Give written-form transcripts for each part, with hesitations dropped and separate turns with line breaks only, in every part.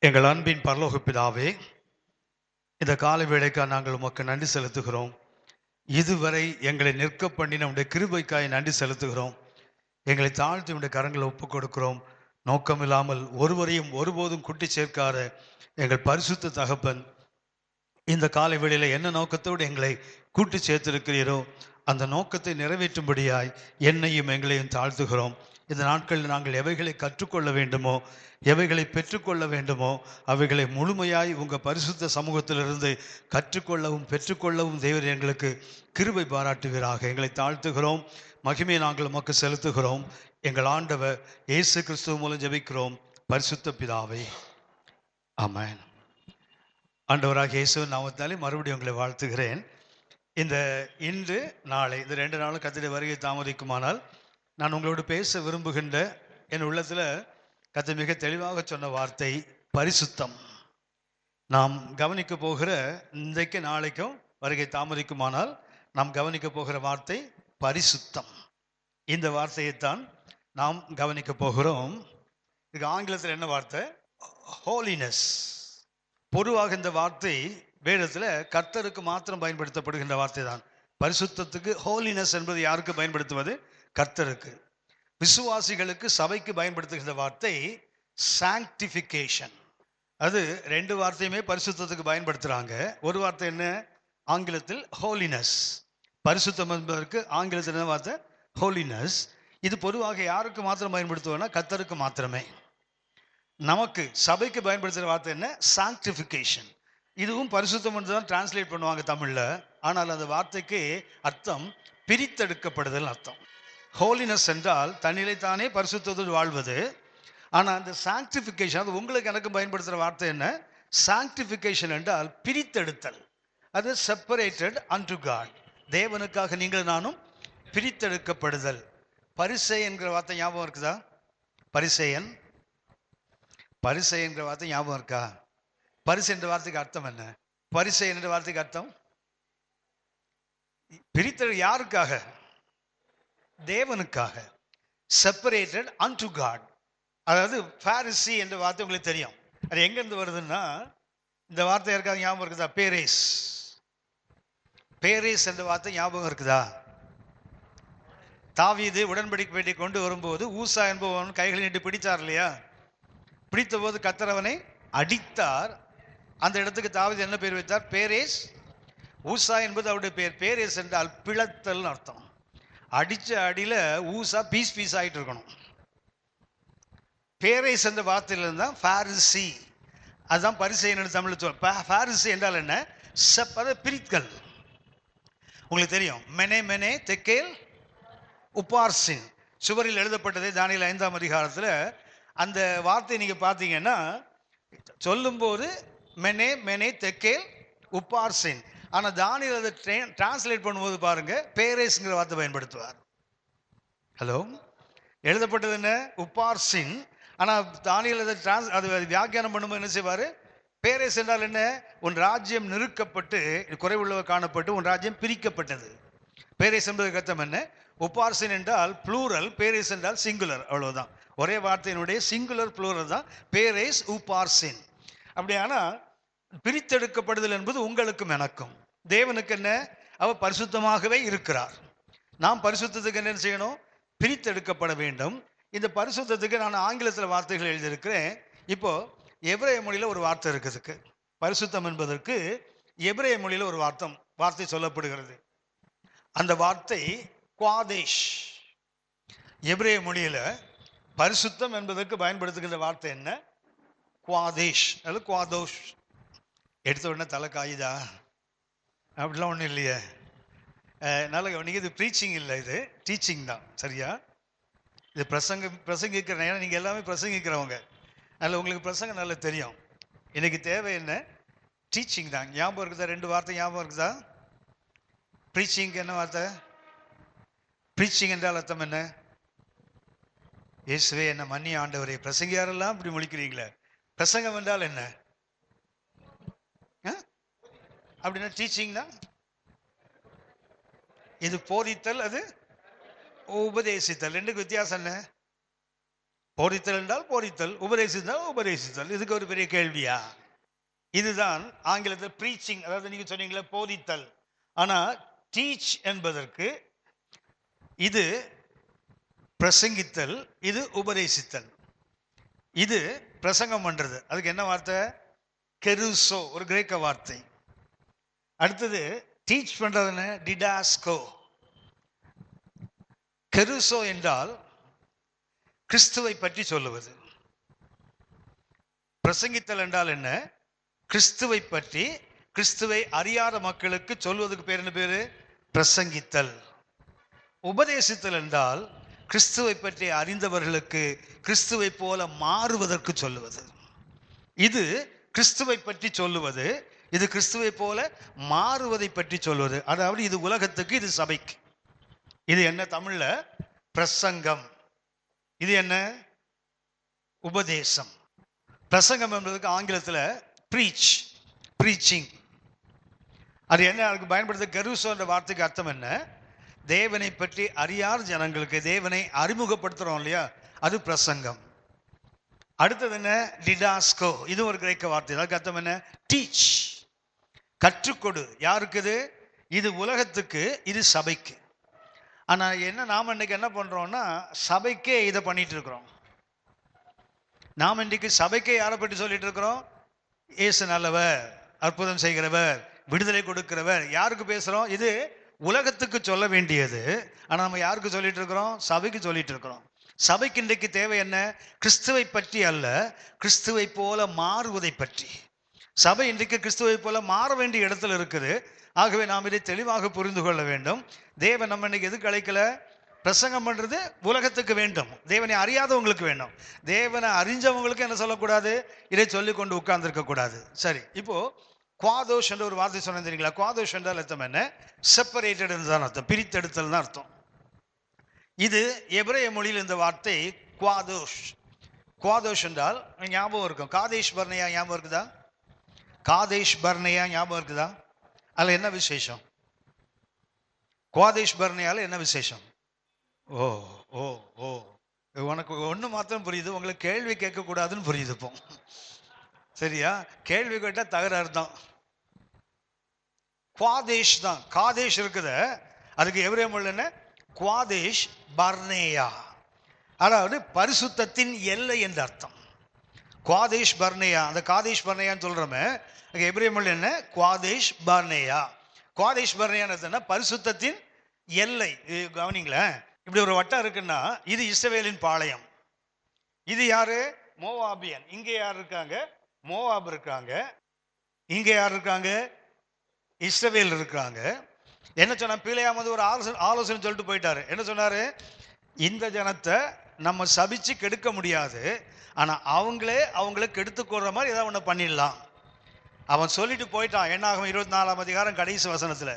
எங்கள் அன்பின் பரலோக பிதாவே, இந்த காலை வேளைக்காக நாங்கள் உமக்கு நன்றி செலுத்துகிறோம். இதுவரை எங்களை நிற்க பண்ணின உடைய கிருபைக்காய் நன்றி செலுத்துகிறோம். எங்களை தாழ்த்தி உடைய கரங்களை ஒப்புக் கொடுக்கிறோம். நோக்கமில்லாமல் ஒருவரையும் ஒருபோதும் கூட்டி சேர்க்காத எங்கள் பரிசுத்த தகப்பன், இந்த காலை வேளையில என்ன நோக்கத்தோடு எங்களை கூட்டி சேர்த்திருக்கிறீரோ அந்த நோக்கத்தை நிறைவேற்றும்படியாய் என்னையும் எங்களையும் தாழ்த்துகிறோம். இந்த நாட்களில் நாங்கள் எவைகளை கற்றுக்கொள்ள வேண்டுமோ, எவைகளை பெற்றுக்கொள்ள வேண்டுமோ அவைகளை முழுமையாய் உங்கள் பரிசுத்த சமூகத்திலிருந்து கற்றுக்கொள்ளவும் பெற்றுக்கொள்ளவும் தேவன் எங்களுக்கு கிருபை பாராட்டுவீராக. எங்களை தாழ்த்துகிறோம். மகிமையை நாங்கள் உமக்கு செலுத்துகிறோம். எங்கள் ஆண்டவர் இயேசு கிறிஸ்துவ மூலம் ஜெபிக்கிறோம், பரிசுத்த பிதாவே, ஆமென். ஆண்டவராக இயேசுவின் நாமத்தாலே மறுபடியும் உங்களை வாழ்த்துகிறேன். இன்று நாளை இந்த 2 நாளும் கர்த்தருடைய வருகை தாமதிக்குமானால் நான் உங்களோடு பேச விரும்புகின்ற என் உள்ளத்தில் கர்த்தர் மிக தெளிவாக சொன்ன வார்த்தை பரிசுத்தம். நாம் கவனிக்க போகிற இன்றைக்கு நாளைக்கும் வருகை தாமதிக்குமானால் நாம் கவனிக்க போகிற வார்த்தை பரிசுத்தம். இந்த வார்த்தையைத்தான் நாம் கவனிக்க போகிறோம். இதுக்கு ஆங்கிலத்தில் என்ன வார்த்தை? ஹோலினஸ். பொதுவாக இந்த வார்த்தை வேதத்தில் கர்த்தருக்கு மாத்திரம் பயன்படுத்தப்படுகின்ற வார்த்தை தான். பரிசுத்தத்துக்கு ஹோலினஸ் என்பது யாருக்கு பயன்படுத்துவது? கர்த்தருக்கு. விசுவாசிகளுக்கு சபைக்கு பயன்படுத்துகின்ற வார்த்தை சாங்டிஃபிகேஷன். அது 2 வார்த்தையுமே பரிசுத்தத்துக்கு பயன்படுத்துகிறாங்க. ஒரு வார்த்தை என்ன? ஆங்கிலத்தில் ஹோலினஸ். பரிசுத்தம் என்பதற்கு ஆங்கிலத்தில் என்ன வார்த்தை? ஹோலினஸ். இது பொதுவாக யாருக்கு மாத்திரம் பயன்படுத்துவோம்னா கர்த்தருக்கு மாத்திரமே. நமக்கு சபைக்கு பயன்படுத்துகிற வார்த்தை என்ன? சாங்டிஃபிகேஷன். இதுவும் பரிசுத்தம் என்று தான் டிரான்ஸ்லேட் பண்ணுவாங்க தமிழில். ஆனால் அந்த வார்த்தைக்கு அர்த்தம் பிரித்தெடுக்கப்படுதல் அர்த்தம். ஹோலினஸ் என்றால் தன்னிலை தானே பரிசுத்தத்தோடு வாழ்வது. ஆனால் அந்த சாங்டிஃபிகேஷன், அது உங்களுக்கு எனக்கு பயன்படுத்துகிற வார்த்தை என்ன? சாங்டிஃபிகேஷன் என்றால் பிரித்தெடுத்தல். அது செப்பரேட்டட் அன்டு காட். தேவனுக்காக நீங்கள் நானும் பிரித்தெடுக்கப்படுதல். பரிசை என்கிற வார்த்தை ஞாபகம் இருக்குதா? பரிசெயன், பரிசை என்கிற வார்த்தை ஞாபகம் இருக்கா? பரிசு என்ற வார்த்தைக்கு அர்த்தம் என்ன? பரிசை என்ற வார்த்தைக்கு அர்த்தம் பிரித்தல். யாருக்காக? தேவனுக்காக. Separated and God. அதாவது பாரிசி என்ற வார்த்தை உங்களுக்கு தெரியும். அது எங்கிருந்து வருதுன்னா, இந்த வார்த்தை யாருக்காவது ஞாபகம் இருக்குதா? பேரேஸ். பேரேஸ் என்ற வார்த்தை ஞாபகம் இருக்குதா? தாவீது உடன்படிக்கை வேண்டி கொண்டு வரும்போது ஊசா என்பவன் கைகளை நீட்டி பிடித்தார் இல்லையா? பிடித்த போது கர்த்தர் அவனை அடித்தார். அந்த இடத்துக்கு தாவீது என்ன பேர் வைத்தார்? பேரேஸ். ஊசா என்பது அவருடைய பேர். பேரேஸ் என்றால் பிளத்தல் அர்த்தம். அடிச்ச அடியில ஊசா பீஸ் பீஸ் ஆகிட்டு இருக்கணும். பேரேஸ் என்ற வார்த்தையிலிருந்து தான் பாரிசி. அதுதான் பரிசெயன் தமிழ் சொல். பாரிசி என்றால் என்ன? பிரித்தல். உங்களுக்கு தெரியும், மெனே மெனே தெக்கேல் உப்பார்சின் சுவரில் எழுதப்பட்டது தானியேல் 5ஆம் அதிகாரத்தில். அந்த வார்த்தை நீங்க பார்த்தீங்கன்னா சொல்லும்போது மெனே மெனே தெக்கேல் உப்பார்சின். ஆனால் தானியேல் அதை டிரான்ஸ்லேட் பண்ணும்போது பாருங்க பேரேஸ்ங்கிற வார்த்தை பயன்படுத்துவார். ஹலோ, எழுதப்பட்டது என்ன? உப்பார்சின். ஆனால் தானியேல் அதை வியாக்கியானம் பண்ணும்போது என்ன செய்வார்? பேரேஸ் என்றால் என்ன? உன் ராஜ்யம் நிறுக்கப்பட்டு குறைவுள்ளவர் காணப்பட்டு உன் ராஜ்யம் பிரிக்கப்பட்டது. பேரேஸ் என்பதற்கு அர்த்தம் என்ன? உப்பார்சின் என்றால் ப்ளூரல், பேரேஸ் என்றால் சிங்குலர். அவ்வளவுதான். ஒரே வார்த்தையினுடைய சிங்குலர் ப்ளூரல் தான் பேரேஸ் உப்பார்சின். அப்படியானா பிரித்தெடுக்கப்படுதல் என்பது உங்களுக்கும் எனக்கும். தேவனுக்கு என்ன? அவர் பரிசுத்தமாகவே இருக்கிறார். நாம் பரிசுத்தத்துக்கு என்ன செய்யணும்? பிரித்தெடுக்கப்பட வேண்டும். இந்த பரிசுத்தத்துக்கு நான் ஆங்கிலத்தில் வார்த்தைகள் எழுதியிருக்கிறேன். இப்போ எபிரேய மொழியில் ஒரு வார்த்தை இருக்குதுக்கு. பரிசுத்தம் என்பதற்கு எபிரேய மொழியில் ஒரு வார்த்தை சொல்லப்படுகிறது. அந்த வார்த்தை குவாதேஷ். எபிரேய மொழியில பரிசுத்தம் என்பதற்கு பயன்படுத்துகின்ற வார்த்தை என்ன? குவாதேஷ் அல்லது குவாதோஷ். எடுத்த உடனே தலை காயுதா? அப்படிலாம் ஒன்றும் இல்லையே. நல்ல கவனிங்க, இது ப்ரீச்சிங் இல்லை, இது டீச்சிங் தான். சரியா? இது பிரசங்கிக்கிற நேரம். நீங்கள் எல்லாமே பிரசங்கிக்கிறவங்க, அதில் உங்களுக்கு பிரசங்கம் நல்லா தெரியும். இன்னைக்கு தேவை என்ன? டீச்சிங் தான். ஞாபகம் இருக்குதா? 2 வார்த்தை ஞாபகம் இருக்குதா? ப்ரீச்சிங் என்ன வார்த்தை? ப்ரீச்சிங் என்றால் அர்த்தம் என்ன? இயேசுவே என்ன மன்னி ஆண்டவரே. பிரசங்கியாரெல்லாம் இப்படி முழிக்கிறீங்களே. பிரசங்கம் என்றால் என்ன? அப்படின்னா டீச்சிங் தான். இது போதித்தல், அது உபதேசித்தல். 2க்கு வித்தியாசம் என்ன? போதித்தல் என்றால் போதித்தல், உபதேசித்தால் உபதேசித்தல். இதுக்கு ஒரு பெரிய கேள்வியா? இதுதான் ஆங்கிலத்தில் ப்ரீச்சிங். அதாவது நீங்க சொன்னீங்களே போதித்தல். ஆனா டீச் என்பதற்கு இது பிரசங்கித்தல், இது உபதேசித்தல். இது பிரசங்கம் பண்றது. அதுக்கு என்ன வார்த்தை? கெருசோ, ஒரு கிரேக்க வார்த்தை. அடுத்தது டீச் பண்றதுன்னு டிடாஸ்கோ. கெருசோ என்றால் கிறிஸ்துவை பற்றி சொல்லுவது. பிரசங்கித்தல் என்றால் என்ன? கிறிஸ்துவை பற்றி, கிறிஸ்துவை அறியாத மக்களுக்கு சொல்வதற்கு பேர் என்ன பேரு? பிரசங்கித்தல். உபதேசித்தல் என்றால் கிறிஸ்துவை பற்றி அறிந்தவர்களுக்கு கிறிஸ்துவை போல மாறுவதற்கு சொல்லுவது. இது கிறிஸ்துவை பற்றி சொல்லுவது, இது கிறிஸ்துவை போல மாறுவதை பற்றி சொல்வது. அதாவது இது உலகத்துக்கு, இது சபைக்கு. இது என்ன தமிழ்ல? பிரசங்கம். இது என்ன? உபதேசம். பிரசங்கம் என்பதற்கு ஆங்கிலத்தில் ப்ரீச், ப்ரீச்சிங். அது என்ன? அதுக்கு பயன்படுத்த கெருசோ என்ற வார்த்தைக்கு அர்த்தம் என்ன? தேவனை பற்றி அறியாத ஜனங்களுக்கு தேவனை அறிமுகப்படுத்துறோம் இல்லையா, அது பிரசங்கம். அடுத்தது என்ன? டிடாஸ்கோ. இது ஒரு கிரேக்க வார்த்தை. அதுக்கு அர்த்தம் என்ன? டீச், கற்றுக்கொடு. யாருக்கு இது? இது உலகத்துக்கு, இது சபைக்கு. ஆனா என்ன, நாம இன்னைக்கு என்ன பண்றோம்னா சபைக்கே இதை பண்ணிட்டு இருக்கிறோம். நாம் இன்றைக்கு சபைக்கே யாரை பற்றி சொல்லிட்டு இருக்கிறோம்? இயேசு நல்லவர், அற்புதம் செய்கிறவர், விடுதலை கொடுக்கிறவர். யாருக்கு பேசுறோம்? இது உலகத்துக்கு சொல்ல வேண்டியது. ஆனா நம்ம யாருக்கு சொல்லிட்டு இருக்கிறோம்? சபைக்கு சொல்லிட்டு இருக்கிறோம். சபைக்கு இன்றைக்கு தேவை என்ன? கிறிஸ்துவை பற்றி அல்ல, கிறிஸ்துவை போல மாறுவதை பற்றி. சபை இன்றைக்கு கிறிஸ்துவை போல மாற வேண்டிய இடத்துல இருக்குது. ஆகவே நாம் இதை தெளிவாக புரிந்து கொள்ள வேண்டும். தேவன் நம்ம இன்னைக்கு எதுக்கு அழைக்கல? பிரசங்கம் பண்றது உலகத்துக்கு வேண்டும், தேவனை அறியாதவங்களுக்கு வேண்டும். தேவனை அறிஞ்சவங்களுக்கு என்ன சொல்லக்கூடாது? இதை சொல்லி கொண்டு உட்கார்ந்து இருக்க கூடாது. சரி, இப்போ குவாதோஷ் என்ற ஒரு வார்த்தை சொன்னேன் தெரியுங்களா? குவாதோஷ் என்றால் அர்த்தம் என்ன? செப்பரேட்டட் தான் அர்த்தம், பிரித்தெடுத்தல் தான் அர்த்தம். இது எபிரேய மொழியில் இந்த வார்த்தை குவாதோஷ். குவாதோஷ் என்றால் ஞாபகம் இருக்கும், காதேஷ் பர்னேயா ஞாபகம் இருக்குதா? காதேஷ் பர்னேயா ஞாபகம் இருக்குதா? அதுல என்ன விசேஷம்? குவாதேஷ் பர்னேயால என்ன விசேஷம்? ஓ ஓ ஓ உனக்கு ஒண்ணு மாத்திரம் புரியுது, உங்களுக்கு கேள்வி கேட்க கூடாதுன்னு புரியுது இப்போ. சரியா? கேள்வி கேட்டா தகராறு தான். குவாதேஷ் தான். காதேஷ் இருக்குது, அதுக்கு எபிரேய மொழியில் என்ன? குவாதேஷ் பர்னேயா, அதாவது பரிசுத்தத்தின் எல்லை என்று அர்த்தம். குவாதேஷ் பர்னேயா, அந்த காதேஷ் பர்னேயான்னு சொல்றோமே, எபிரேய மொழியில் என்ன? குவாதேஷ் பர்னேயா. குவாதேஷ் பர்னேயா பரிசுத்தத்தின் எல்லை. கவனிங்களேன், இப்படி ஒரு வட்டம் இருக்குன்னா இது இஸ்ரவேலின் பாளையம். இது யாரு? மோவாபியன். இங்க யார் இருக்காங்க? மோவாப் இருக்காங்க. இங்க யார் இருக்காங்க? இஸ்ரவேல் இருக்காங்க. என்ன சொன்ன? பிலேயாம் ஒரு ஆலோசனை சொல்லிட்டு போயிட்டாரு. என்ன சொன்னாரு? இந்த ஜனத்தை நம்ம சபிச்சு கெடுக்க முடியாது, ஆனா அவங்களே கெடுத்துக்கொள்ற மாதிரி ஏதாவது ஒண்ணு பண்ணிடலாம். அவன் சொல்லிட்டு போயிட்டான். என்னாகும் 24ஆம் அதிகாரம் கடைசி வசனத்துல,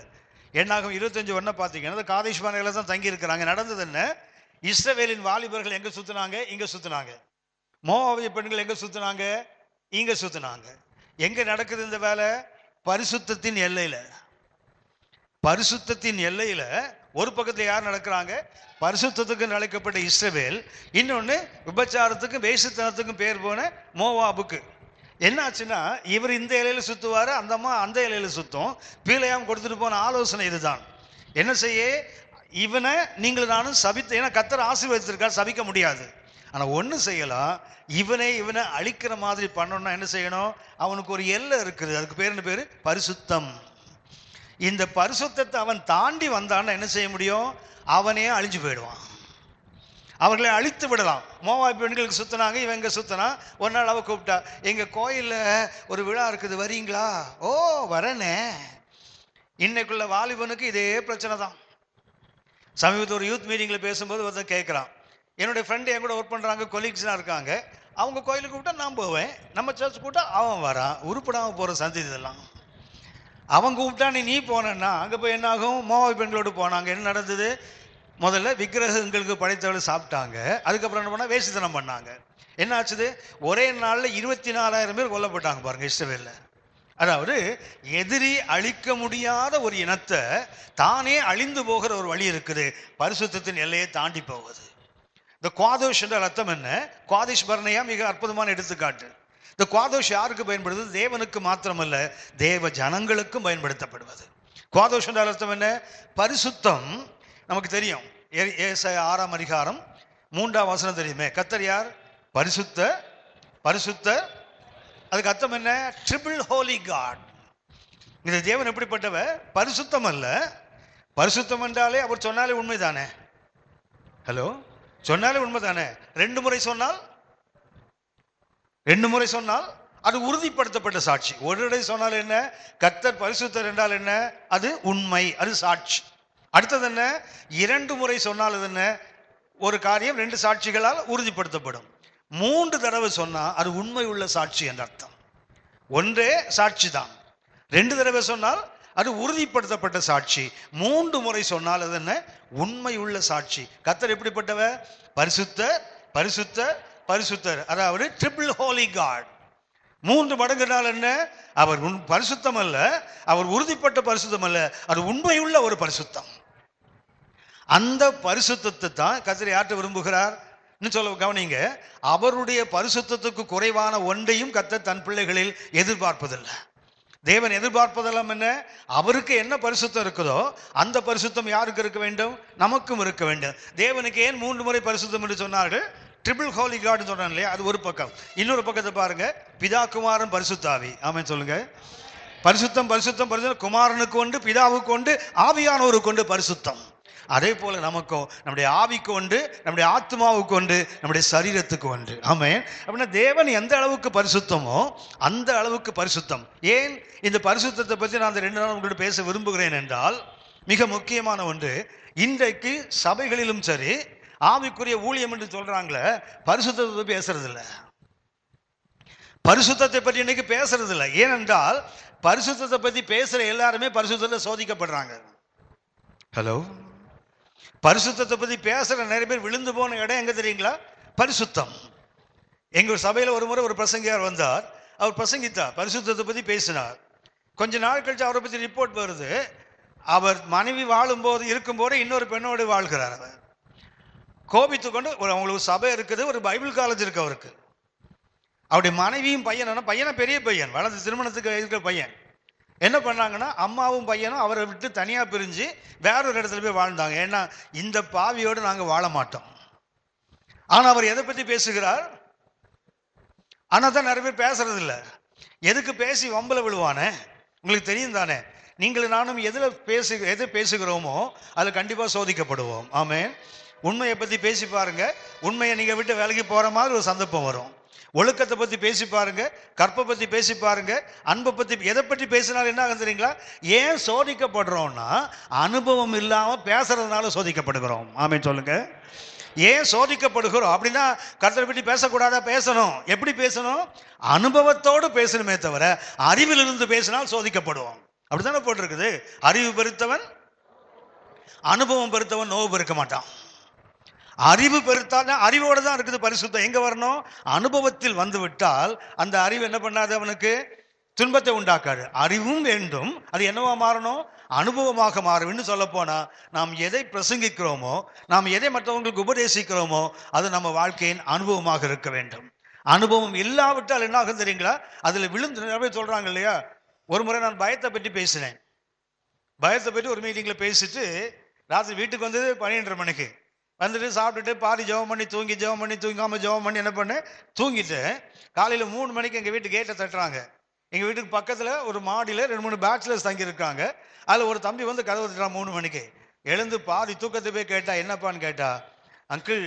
என்னாகும் 25 பார்த்தீங்கன்னா காதேஷ் பர்னேயால தான் தங்கி இருக்கிறாங்க. நடந்தது என்ன? இஸ்ரவேலின் வாலிபர்கள் எங்க சுத்தினாங்க? இங்க சுத்தினாங்க. மோவாபிய பெண்கள் எங்க சுத்தினாங்க? இங்க சுத்தினாங்க. எங்க நடக்குது இந்த வேலை? பரிசுத்தத்தின் எல்லையில. பரிசுத்தத்தின் எல்லையில ஒரு பக்கத்துல யார் நடக்கிறாங்க? பரிசுத்தத்துக்கு அழைக்கப்பட்ட இஸ்ரவேல், இன்னொன்னு விபச்சாரத்துக்கும் வேசித்தனத்துக்கும் பேர் போன மோவாபுக்கு. என்னாச்சுன்னா இவர் இந்த இலையில சுத்துவாரு, அந்த அம்மா அந்த இலையில சுத்தும். பிலேயாம் கொடுத்துட்டு போன ஆலோசனை இதுதான். என்ன செய்ய? இவனை நீங்கள் நானும் சபித்து, ஏன்னா கர்த்தர் ஆசீர்வதித்திருக்கார், சபிக்க முடியாது. ஆனா ஒண்ணு செய்யலாம், இவனை அழிக்கிற மாதிரி பண்ணணும்னா என்ன செய்யணும்? அவனுக்கு ஒரு எல்லை இருக்குது, அதுக்கு பேர் என்ன பேரு? பரிசுத்தம். இந்த பரிசுத்தத்தை அவன் தாண்டி வந்தான்னா என்ன செய்ய முடியும்? அவனே அழிஞ்சு போயிடுவான், அவர்களை அழித்து விடலாம். மோவாப் பெண்களுக்கு சுத்தினாங்க, இவன் எங்க சுத்தினா? ஒரு நாள் அவ கூப்பிட்டா, எங்க கோயில்ல ஒரு விழா இருக்குது, வரீங்களா? ஓ வரனே. இன்னைக்குள்ள வாலிபனுக்கு இதே பிரச்சனை தான். சமீபத்தில் ஒரு யூத் மீட்டிங்ல பேசும்போது ஒருத்தர் கேட்கிறான், என்னுடைய ஃப்ரெண்டு என் கூட ஒர்க் பண்றாங்க, கொலீக்ஸ்லாம் இருக்காங்க, அவங்க கோயிலுக்கு கூப்பிட்டா நான் போவேன், நம்ம சர்ச் கூப்பிட்டா அவன் வரான். உருப்படாம போற சந்தி இதெல்லாம். அவங்க கூப்பிட்டா நீ போனா அங்க போய் என்ன ஆகும்? மோவாப் பெண்களோடு போனாங்க. என்ன நடந்தது? முதல்ல விக்கிரகங்களுக்கு படைத்தவர்கள் சாப்பிட்டாங்க, அதுக்கப்புறம் என்ன பண்ணா? வேசித்தனம் பண்ணாங்க. என்ன ஆச்சுது? ஒரே நாள்ல 24,000 பேர் கொல்லப்பட்டாங்க பாருங்க இஸ்ரவேல்ல. அதாவது எதிரி அழிக்க முடியாத ஒரு இனத்தை தானே அழிந்து போகிற ஒரு வழி இருக்குது, பரிசுத்தத்தின் எல்லையை தாண்டி போவது. இந்த குவாதோஷ் என்றால் அர்த்தம் என்ன? குவாதிஷ் பர்னையா மிக அற்புதமான எடுத்துக்காட்டு. இந்த குவாதோஷ் யாருக்கு பயன்படுது? தேவனுக்கு மாத்திரமல்ல, தேவ ஜனங்களுக்கும் பயன்படுத்தப்படுவது. குவாதோஷ் என்றால் அர்த்தம் என்ன? பரிசுத்தம். நமக்கு தெரியும், ஏசாயா 6ஆம் அதிகாரம் 3ஆம் வசனம் தெரியுமே, கர்த்தர் யார்? பரிசுத்த பரிசுத்த. அதுக்கு அர்த்தம் என்ன? Triple holy God. இந்த தேவன் எப்படிப்பட்டவர்? பரிசுத்தம் அல்ல. பரிசுத்தம் என்றாலே அவர் சொன்னாலே உண்மைதானே? ஹலோ, சொன்னாலே உண்மைதானே? 2 முறை சொன்னால் 2 முறை சொன்னால் அது உறுதிப்படுத்தப்பட்ட சாட்சி. ஒரு தடவை சொன்னால் என்ன? கர்த்தர் பரிசுத்தர் என்றால் என்ன? அது உண்மை, அது சாட்சி. அடுத்தது என்ன? 2 முறை சொன்னால் அது என்ன? ஒரு காரியம் 2 சாட்சிகளால் உறுதிப்படுத்தப்படும். 3 தடவை சொன்னா அது உண்மை உள்ள சாட்சி என்ற அர்த்தம். ஒன்றே சாட்சி தான். 2 தடவை சொன்னால் அது உறுதிப்படுத்தப்பட்ட சாட்சி. 3 முறை சொன்னால் அது என்ன? உண்மை உள்ள சாட்சி. கர்த்தர் எப்படிப்பட்டவர்? பரிசுத்தர் பரிசுத்தர் பரிசுத்தர். அதாவது ட்ரிபிள் ஹோலி காட். 3 மடங்குனால் என்ன? அவர் பரிசுத்தம் அல்ல, அவர் உறுதிப்பட்ட பரிசுத்தம் அல்ல, அது உண்மையுள்ள ஒரு பரிசுத்தம். அந்த பரிசுத்தத்தை தான் கர்த்தர் யார்கிட்ட விரும்புகிறார் சொல்ல கவனிங்க. அவருடைய பரிசுத்தத்துக்கு குறைவான ஒன்றையும் கர்த்தர் தன் பிள்ளைகளில் எதிர்பார்ப்பதில்லை. தேவன் எதிர்பார்ப்பதெல்லாம் என்ன? அவருக்கு என்ன பரிசுத்தம் இருக்குதோ அந்த பரிசுத்தம் யாருக்கு இருக்க வேண்டும்? நமக்கும் இருக்க வேண்டும். தேவனுக்கு ஏன் 3 முறை பரிசுத்தம் என்று சொன்னார்கள்? ட்ரிபிள் ஹோலி காட் சொல்றாங்க இல்லையா, அது ஒரு பக்கம். இன்னொரு பக்கத்தை பாருங்க, பிதா குமாரன் பரிசுத்தாவி. ஆமென் சொல்லுங்க. பரிசுத்தம் பரிசுத்தம் பரிசுத்தம். குமாரனுக்கு உண்டு, பிதாவுக்கு உண்டு, ஆவியானவருக்கு உண்டு பரிசுத்தம். அதே போல நமக்கும் நம்முடைய ஆவிக்கு உண்டு, நம்முடைய ஆத்மாவுக்கு உண்டு, நம்முடைய சரீரத்துக்கு உண்டு. ஆமென். அப்படின்னா தேவன் எந்த அளவுக்கு பரிசுத்தமோ அந்த அளவுக்கு பரிசுத்தம். ஏன் இந்த பரிசுத்தத்தை பற்றி நான் 2 நாள் உங்களோட பேச விரும்புகிறேன் என்றால், மிக முக்கியமான ஒன்று, இன்றைக்கு சபைகளிலும் சரி ஆவிக்குரிய ஊழியம் என்று சொல்றாங்களே, பரிசுத்தத்தை பேசுறது இல்லை. பரிசுத்தத்தை பற்றி இன்னைக்கு பேசுறது இல்லை. ஏனென்றால் பரிசுத்தத்தை பற்றி பேசுற எல்லாருமே பரிசுத்தத்தை சோதிக்கப்படுறாங்க. ஹலோ, பரிசுத்தத்தை பற்றி பேசுற நிறைய பேர் விழுந்து போன இடம் எங்க தெரியுங்களா? பரிசுத்தம். எங்க சபையில் ஒரு முறை ஒரு பிரசங்கியார் வந்தார். அவர் பிரசங்கித்தார், பரிசுத்தத்தை பற்றி பேசினார். கொஞ்ச நாள் கழிச்சு அவரை பற்றி ரிப்போர்ட் வருது, அவர் மனைவி வாழும்போது இருக்கும்போது இன்னொரு பெண்ணோடு வாழ்கிறார். அவர் கோபித்து கொண்டு, அவங்களுக்கு சபை இருக்குது, ஒரு பைபிள் காலேஜ் இருக்கு அவருக்கு. அவருடைய மனைவியும் பையனை பெரிய பையன், வளர்ந்து திருமணத்துக்கு இருக்கிற பையன். என்ன பண்ணாங்கன்னா, அம்மாவும் பையனும் அவரை விட்டு தனியா பிரிஞ்சு வேறொரு இடத்துல போய் வாழ்ந்தாங்க. ஏன்னா இந்த பாவியோடு நாங்க வாழ மாட்டோம். ஆனா அவர் எதை பத்தி பேசுகிறார்? ஆனா தான் நிறைய பேர் பேசுறது இல்லை. எதுக்கு பேசி வம்பல விழுவானே? உங்களுக்கு தெரியும் தானே, நீங்களும் நானும் எது பேசுகிறோமோ அது கண்டிப்பா சோதிக்கப்படுவோம். ஆமென். உண்மையை பத்தி பேசி பாருங்க, உண்மையை நீங்க விட்டு விலகி போற மாதிரி ஒரு சந்தர்ப்பம் வரும். ஒழுக்கத்தை பத்தி பேசி பாருங்க, கற்பை பத்தி பேசி பாருங்க, அன்பை பத்தி, எதை பற்றி பேசினாலும் என்ன ஆகும் தெரியுங்களா? ஏன் சோதிக்கப்படுறோம்னா அனுபவம் இல்லாம பேசுறதுனால சோதிக்கப்படுகிறோம். ஆமென் சொல்லுங்க. ஏன் சோதிக்கப்படுகிறோம் அப்படின்னா, கர்த்தரை பற்றி பேசக்கூடாதா? பேசணும். எப்படி பேசணும்? அனுபவத்தோடு பேசணுமே தவிர அறிவிலிருந்து பேசினால் சோதிக்கப்படுவோம். அப்படித்தானே போட்டிருக்குது. அறிவு பெருத்தவன் அனுபவம் பெருத்தவன் நோவு பெருக்க மாட்டான். அறிவு பெருத்தால் அறிவோடு தான் இருக்குது பரிசுத்தம். எங்க வரணும்? அனுபவத்தில் வந்து விட்டால் அந்த அறிவு என்ன பண்ணாது? அவனுக்கு துன்பத்தை உண்டாக்காது. அறிவும் வேண்டும், அது என்னவா மாறணும்? அனுபவமாக மாறும். இன்னும் சொல்ல போனா, நாம் எதை பிரசங்கிக்கிறோமோ, நாம் எதை மற்றவங்களுக்கு உபதேசிக்கிறோமோ அது நம்ம வாழ்க்கையின் அனுபவமாக இருக்க வேண்டும். அனுபவம் இல்லாவிட்டால் என்ன ஆகும் தெரியுங்களா? அதுல விழுந்து நிறைய சொல்றாங்க இல்லையா. ஒரு முறை நான் பயத்தை பற்றி பேசினேன். பயத்தை பற்றி ஒரு மீட்டிங்ல பேசிட்டு ராத்திரி வீட்டுக்கு வந்தது 12:30 மணிக்கு. வந்துட்டு சாப்பிட்டுட்டு பாதி ஜெபம் பண்ணி தூங்காம ஜெபம் பண்ணி என்ன பண்ணேன், தூங்கிட்டு காலையில 3 மணிக்கு எங்க வீட்டு கேட்டை தட்டுறாங்க. எங்க வீட்டுக்கு பக்கத்துல ஒரு மாடியில 2-3 பேச்சுலர்ஸ் தங்கி இருக்காங்க. அதுல ஒரு தம்பி வந்து கதவு தட்டுறான் 3 மணிக்கு. எழுந்து பாதி தூக்கத்தை போய் கேட்டா, என்னப்பான்னு கேட்டா, அங்கிள்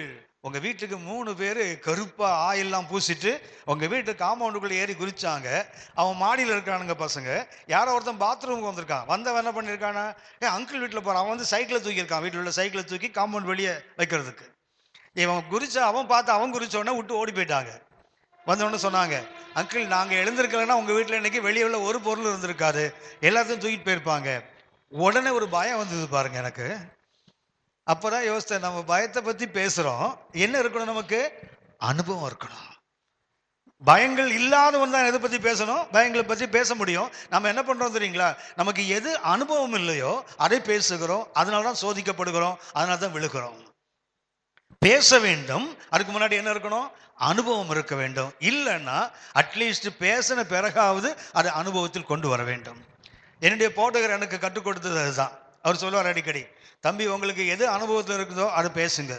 உங்க வீட்டுக்கு 3 பேரு கருப்பா ஆயில்லாம் பூசிட்டு உங்க வீட்டு காம்பவுண்டுக்குள்ள ஏறி குதிச்சாங்க. அவன் மாடியில் இருக்கானுங்க பசங்க. யாரோ ஒருத்தன் பாத்ரூமுக்கு வந்திருக்கான். வந்தவன் என்ன பண்ணிருக்கானா, அங்கிள் வீட்டுல போறான். அவன் வந்து சைக்கிளை தூக்கியிருக்கான். வீட்டுல உள்ள சைக்கிளை தூக்கி காம்பவுண்ட் வெளியே வைக்கிறதுக்கு. இவன் குறிச்சா, அவன் பார்த்து அவன் குறிச்சோடனே விட்டு ஓடி போயிட்டாங்க. வந்தோடனே சொன்னாங்க, அங்கிள் நாங்க எழுந்திருக்கலன்னா உங்க வீட்டுல இன்னைக்கு வெளியே உள்ள ஒரு பொருள் இருந்திருக்காது, எல்லாத்தையும் தூக்கிட்டு போயிருப்பாங்க. உடனே ஒரு பயம் வந்தது பாருங்க எனக்கு. அப்பதான் யோசித்தேன், நம்ம பயத்தை பத்தி பேசுறோம், என்ன இருக்கணும்? நமக்கு அனுபவம் இருக்கணும். பயங்கள் இல்லாதவன் தான் எதை பத்தி பேசணும்? பயங்களை பத்தி பேச முடியும். நம்ம என்ன பண்றோம் தெரியுங்களா? நமக்கு எது அனுபவம் இல்லையோ அதை பேசுகிறோம். அதனாலதான் சோதிக்கப்படுகிறோம், அதனால தான் விழுகிறோம். பேச வேண்டும். அதுக்கு முன்னாடி என்ன இருக்கணும்? அனுபவம் இருக்க வேண்டும். இல்லைன்னா அட்லீஸ்ட் பேசின பிறகாவது அதை அனுபவத்தில் கொண்டு வர வேண்டும். என்னுடைய போட்டகர் எனக்கு கற்றுக் கொடுத்தது அதுதான். அவர் சொல்லுவார் அடிக்கடி, தம்பி உங்களுக்கு எது அனுபவத்தில் இருக்குதோ அதை பேசுங்க.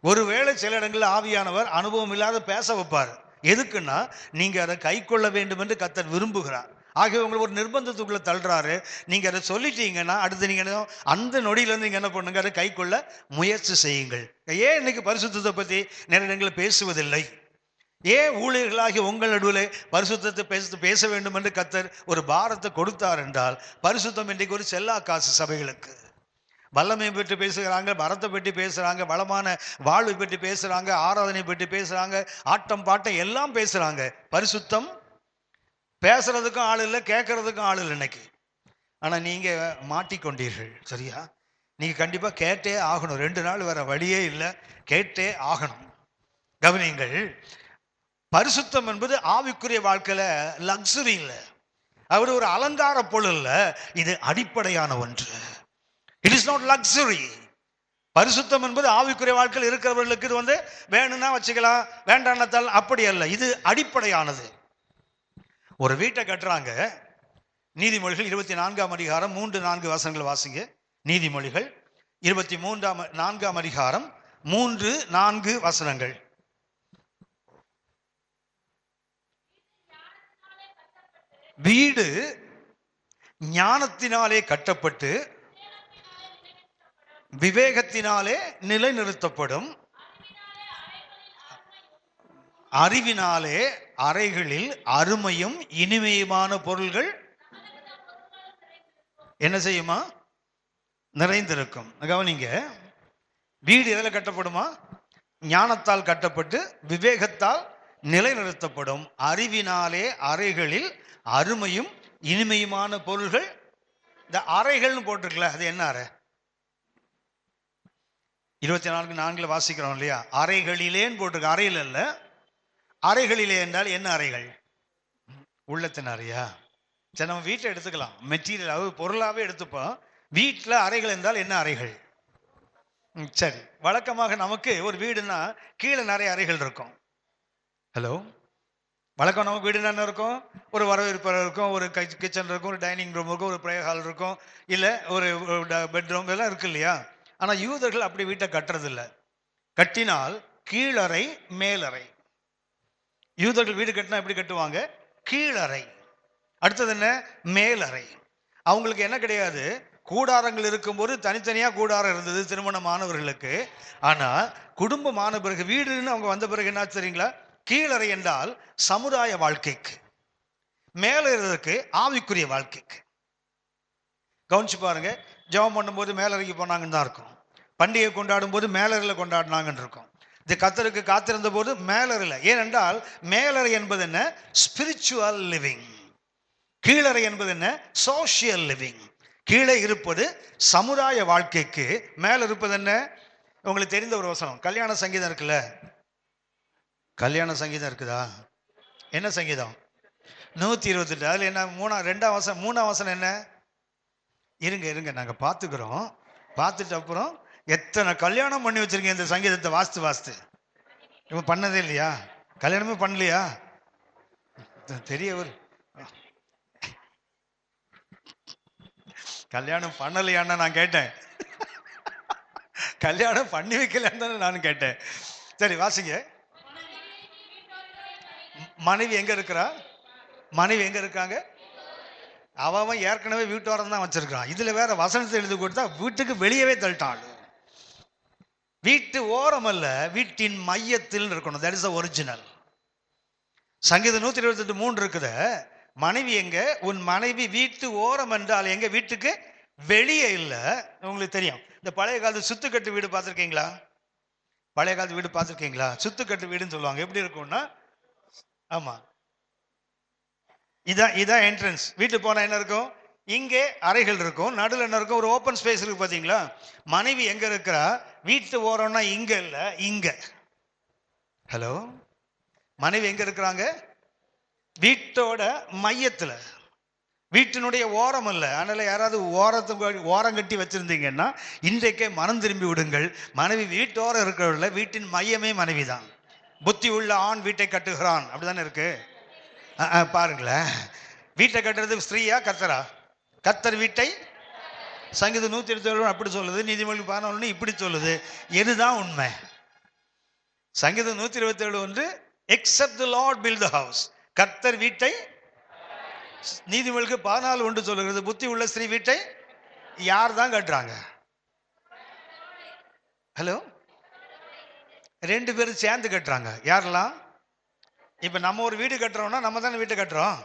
ஒருவேளை சில இடங்களில் ஆவியானவர் அனுபவம் இல்லாத பேச வைப்பார். எதுக்குன்னா நீங்க அதை கை கொள்ள வேண்டும் என்று கர்த்தர் விரும்புகிறார். ஆகவே உங்களை ஒரு நிர்பந்தத்துக்குள்ள தள்ளுறாரு. நீங்க அதை சொல்லிட்டீங்கன்னா அடுத்து நீங்க அந்த நொடியிலேருந்து நீங்க என்ன பண்ணுங்க, அதை கை கொள்ள முயற்சி செய்யுங்கள். ஏன் இன்னைக்கு பரிசுத்தத்தை பற்றி நிறைய இடங்களில் பேசுவதில்லை? ஏன் ஊழியர்களாகி உங்கள் நடுவில் பரிசுத்தத்தை பேச வேண்டும் என்று கர்த்தர் ஒரு பாரத்தை கொடுத்தார் என்றால், பரிசுத்தம் இன்றைக்கு ஒரு செல்லா காசு. சபைகளுக்கு வல்லமையை பற்றி பேசுகிறாங்க, வரத்தை பற்றி பேசுறாங்க, வளமான வாழ்வை பற்றி பேசுறாங்க, ஆராதனை பற்றி பேசுறாங்க, ஆட்டம் பாட்டம் எல்லாம் பேசுறாங்க. பரிசுத்தம் பேசுறதுக்கும் ஆள் இல்லை, கேட்கறதுக்கும் ஆள் இல்லை இன்னைக்கு. ஆனா நீங்க மாட்டிக்கொண்டீர்கள். சரியா? நீங்க கண்டிப்பா கேட்டே ஆகணும். 2 நாள் வேற வழியே இல்லை, கேட்டே ஆகணும். கவனிங்கள், பரிசுத்தம் என்பது ஆவிக்குரிய வாழ்க்கையில லக்ஸுரி இல்லை, அவர் ஒரு அலங்கார பொருள் இல்லை, இது அடிப்படையான ஒன்று. It is not luxury. பரிசுத்தம் என்பது ஆவிக்குரிய வாழ்க்கையில் இருக்கிறவர்களுக்கு இது வேணும்னா வச்சுக்கலாம், வேண்டாம் அப்படி அல்ல, இது அடிப்படையானது. ஒரு வீட்டை கட்டுறாங்க. நீதிமொழிகள் 24ஆம் அதிகாரம் 3-4 வசனங்கள் வாசிங்க. நீதிமொழிகள் 24ஆம் அதிகாரம் 3-4 வசனங்கள். வீடு ஞானத்தினாலே கட்டப்பட்டு விவேகத்தினாலே நிலைநிறுத்தப்படும், அறிவினாலே அறைகளில் அருமையும் இனிமையுமான பொருள்கள் என்ன செய்யுமா? நிறைந்திருக்கும். கவனிங்க, வீடு எதில் கட்டப்படுமா? ஞானத்தால் கட்டப்பட்டு விவேகத்தால் நிலைநிறுத்தப்படும், அறிவினாலே அறைகளில் அருமையும் இனிமையுமான பொருள்கள். இந்த அறைகள்னு போட்டிருக்கல, அது என்ன அறை? 24:4 வாசிக்கிறோம் இல்லையா? அறைகளிலேன்னு போட்டிருக்க, அறையில் அல்ல. அறைகளிலே என்றால் என்ன அறைகள்? உள்ளத்தின் அறையா? சரி, நம்ம வீட்டை எடுத்துக்கலாம், மெட்டீரியல் பொருளாவே எடுத்துப்போம். வீட்டில் அறைகள் என்றால் என்ன அறைகள்? சரி, வழக்கமாக நமக்கு ஒரு வீடுனா கீழே நிறைய அறைகள் இருக்கும். ஹலோ, வழக்கம் நமக்கு வீடுனா என்ன இருக்கும்? ஒரு வரவேற்பு இருக்கும், ஒரு கிச்சன் இருக்கும், ஒரு டைனிங் ரூம் இருக்கும், ஒரு ப்ரேயர் ஹால் இருக்கும், இல்லை ஒரு பெட்ரூம் எல்லாம் இருக்கு இல்லையா? ஆனால் யூதர்கள் அப்படி வீட்டை கட்டுறது இல்லை. கட்டினால் கீழறை மேலறை. யூதர்கள் வீடு கட்டினா எப்படி கட்டுவாங்க? கீழறை. அடுத்தது என்ன? மேலறை. அவங்களுக்கு என்ன கிடையாது, கூடாரங்கள் இருக்கும்போது தனித்தனியா கூடாரம் இருந்தது திருமணமானவர்களுக்கு. ஆனா குடும்பமான பிறகு, வீடுன்னு அவங்க வந்த பிறகு என்ன தெரியுங்களா? கீழறை என்றால் சமுதாய வாழ்க்கைக்கு, மேல இருந்ததுக்கு ஆவிக்குரிய வாழ்க்கைக்கு. கவனிச்சு பாருங்க, ஜெபம் பண்ணும்போது மேலறைக்கு போனாங்கன்னு தான் இருக்கும். பண்டிகை கொண்டாடும் போது மேலறையில் கொண்டாடினாங்கன்னு இருக்கும். இது கர்த்தருக்கு காத்திருந்த போது மேலறையில். ஏனென்றால் மேலறை என்பது என்ன? Spiritual living. கீழறை என்பது என்ன? Social living. கீழே இருப்பது சமுதாய வாழ்க்கைக்கு, மேல இருப்பது என்ன? உங்களுக்கு தெரிந்த ஒரு வசனம், கல்யாண சங்கீதம் இருக்குல்ல? கல்யாண சங்கீதம் இருக்குதா? என்ன சங்கீதம்? 128. அதுல என்ன? 3ஆம் வசனம் என்ன? இருங்க நாங்க பாத்துக்கிறோம். பார்த்துட்டு அப்புறம் எத்தனை கல்யாணம் பண்ணி வச்சிருக்கீங்க இந்த சங்கீதத்தை வாஸ்து இவன் பண்ணதே இல்லையா? கல்யாணமே பண்ணலையா? தெரிய ஒரு கல்யாணம் பண்ணலையான்னு நான் கேட்டேன். கல்யாணம் பண்ணி வைக்கலான்னு நான் கேட்டேன். சரி, வாசிங்க. மனைவி எங்க இருக்கிறா? மனைவி எங்க இருக்காங்க? அவன் ஏற்கனவே வீட்டோரம் தான் வச்சிருக்கான். இதுல வேற வசனத்தை எழுதி கொடுத்தா வீட்டுக்கு வெளியவே தள்ளிட்டான். வீட்டு ஓரம் அல்ல, வீட்டின் மையத்தில் இருக்கணும். That is the original. சங்கீதம் 128:3 இருக்குது. மனைவி எங்க? உன் மனைவி வீட்டு ஓரம் என்றால் எங்க? வீட்டுக்கு வெளியே இல்ல. உங்களுக்கு தெரியும், இந்த பழைய காலத்து சுத்துக்கட்டு வீடு பார்த்துருக்கீங்களா? பழைய காலத்து வீடு பார்த்துருக்கீங்களா? சுத்துக்கட்டு வீடுன்னு சொல்லுவாங்க. எப்படி இருக்கும்னா, ஆமா, இதான் என்ட்ரன்ஸ். வீட்டுக்கு போனா என்ன இருக்கும்? இங்கே அறைகள் இருக்கும், நடுவில் என்ன இருக்கும்? ஒரு ஓப்பன் ஸ்பேஸ் இருக்கு. பாத்தீங்களா? மனைவி எங்க இருக்கிறா? வீட்டு ஓரம்னா இங்க இல்ல, இங்க. ஹலோ, மனைவி எங்க இருக்கிறாங்க? வீட்டோட மையத்துல. வீட்டினுடைய ஓரம் அல்ல. அதனால யாராவது ஓரம் கட்டி வச்சிருந்தீங்கன்னா இன்றைக்கே மனம் திரும்பி விடுங்கள். மனைவி வீட்டோரம் இருக்கிறவர்கள, வீட்டின் மையமே மனைவி தான். புத்தி உள்ள ஆண் வீட்டை கட்டுகிறான், அப்படிதானே இருக்கு. பாருங்களேன், வீட்டை கட்டுறது ஸ்திரீயா கர்த்தரா? கர்த்தர் வீட்டை, சங்கீதம் 127 அப்படி சொல்லுது, நீதிமொழி 11 இப்படி சொல்லுது. எதுதான் உண்மை? சங்கீதம் 127 except the Lord build the house, கர்த்தர் வீட்டை. நீதிமொழிக்கு 14 சொல்லுகிறது, புத்தி உள்ள ஸ்திரீ வீட்டை யார் தான் கட்டுறாங்க? ஹலோ, 2 பேரும் சேர்ந்து கட்டுறாங்க. யாரெல்லாம்? இப்ப நம்ம ஒரு வீடு கட்டுறோம்னா நம்ம தானே வீட்டை கட்டுறோம்.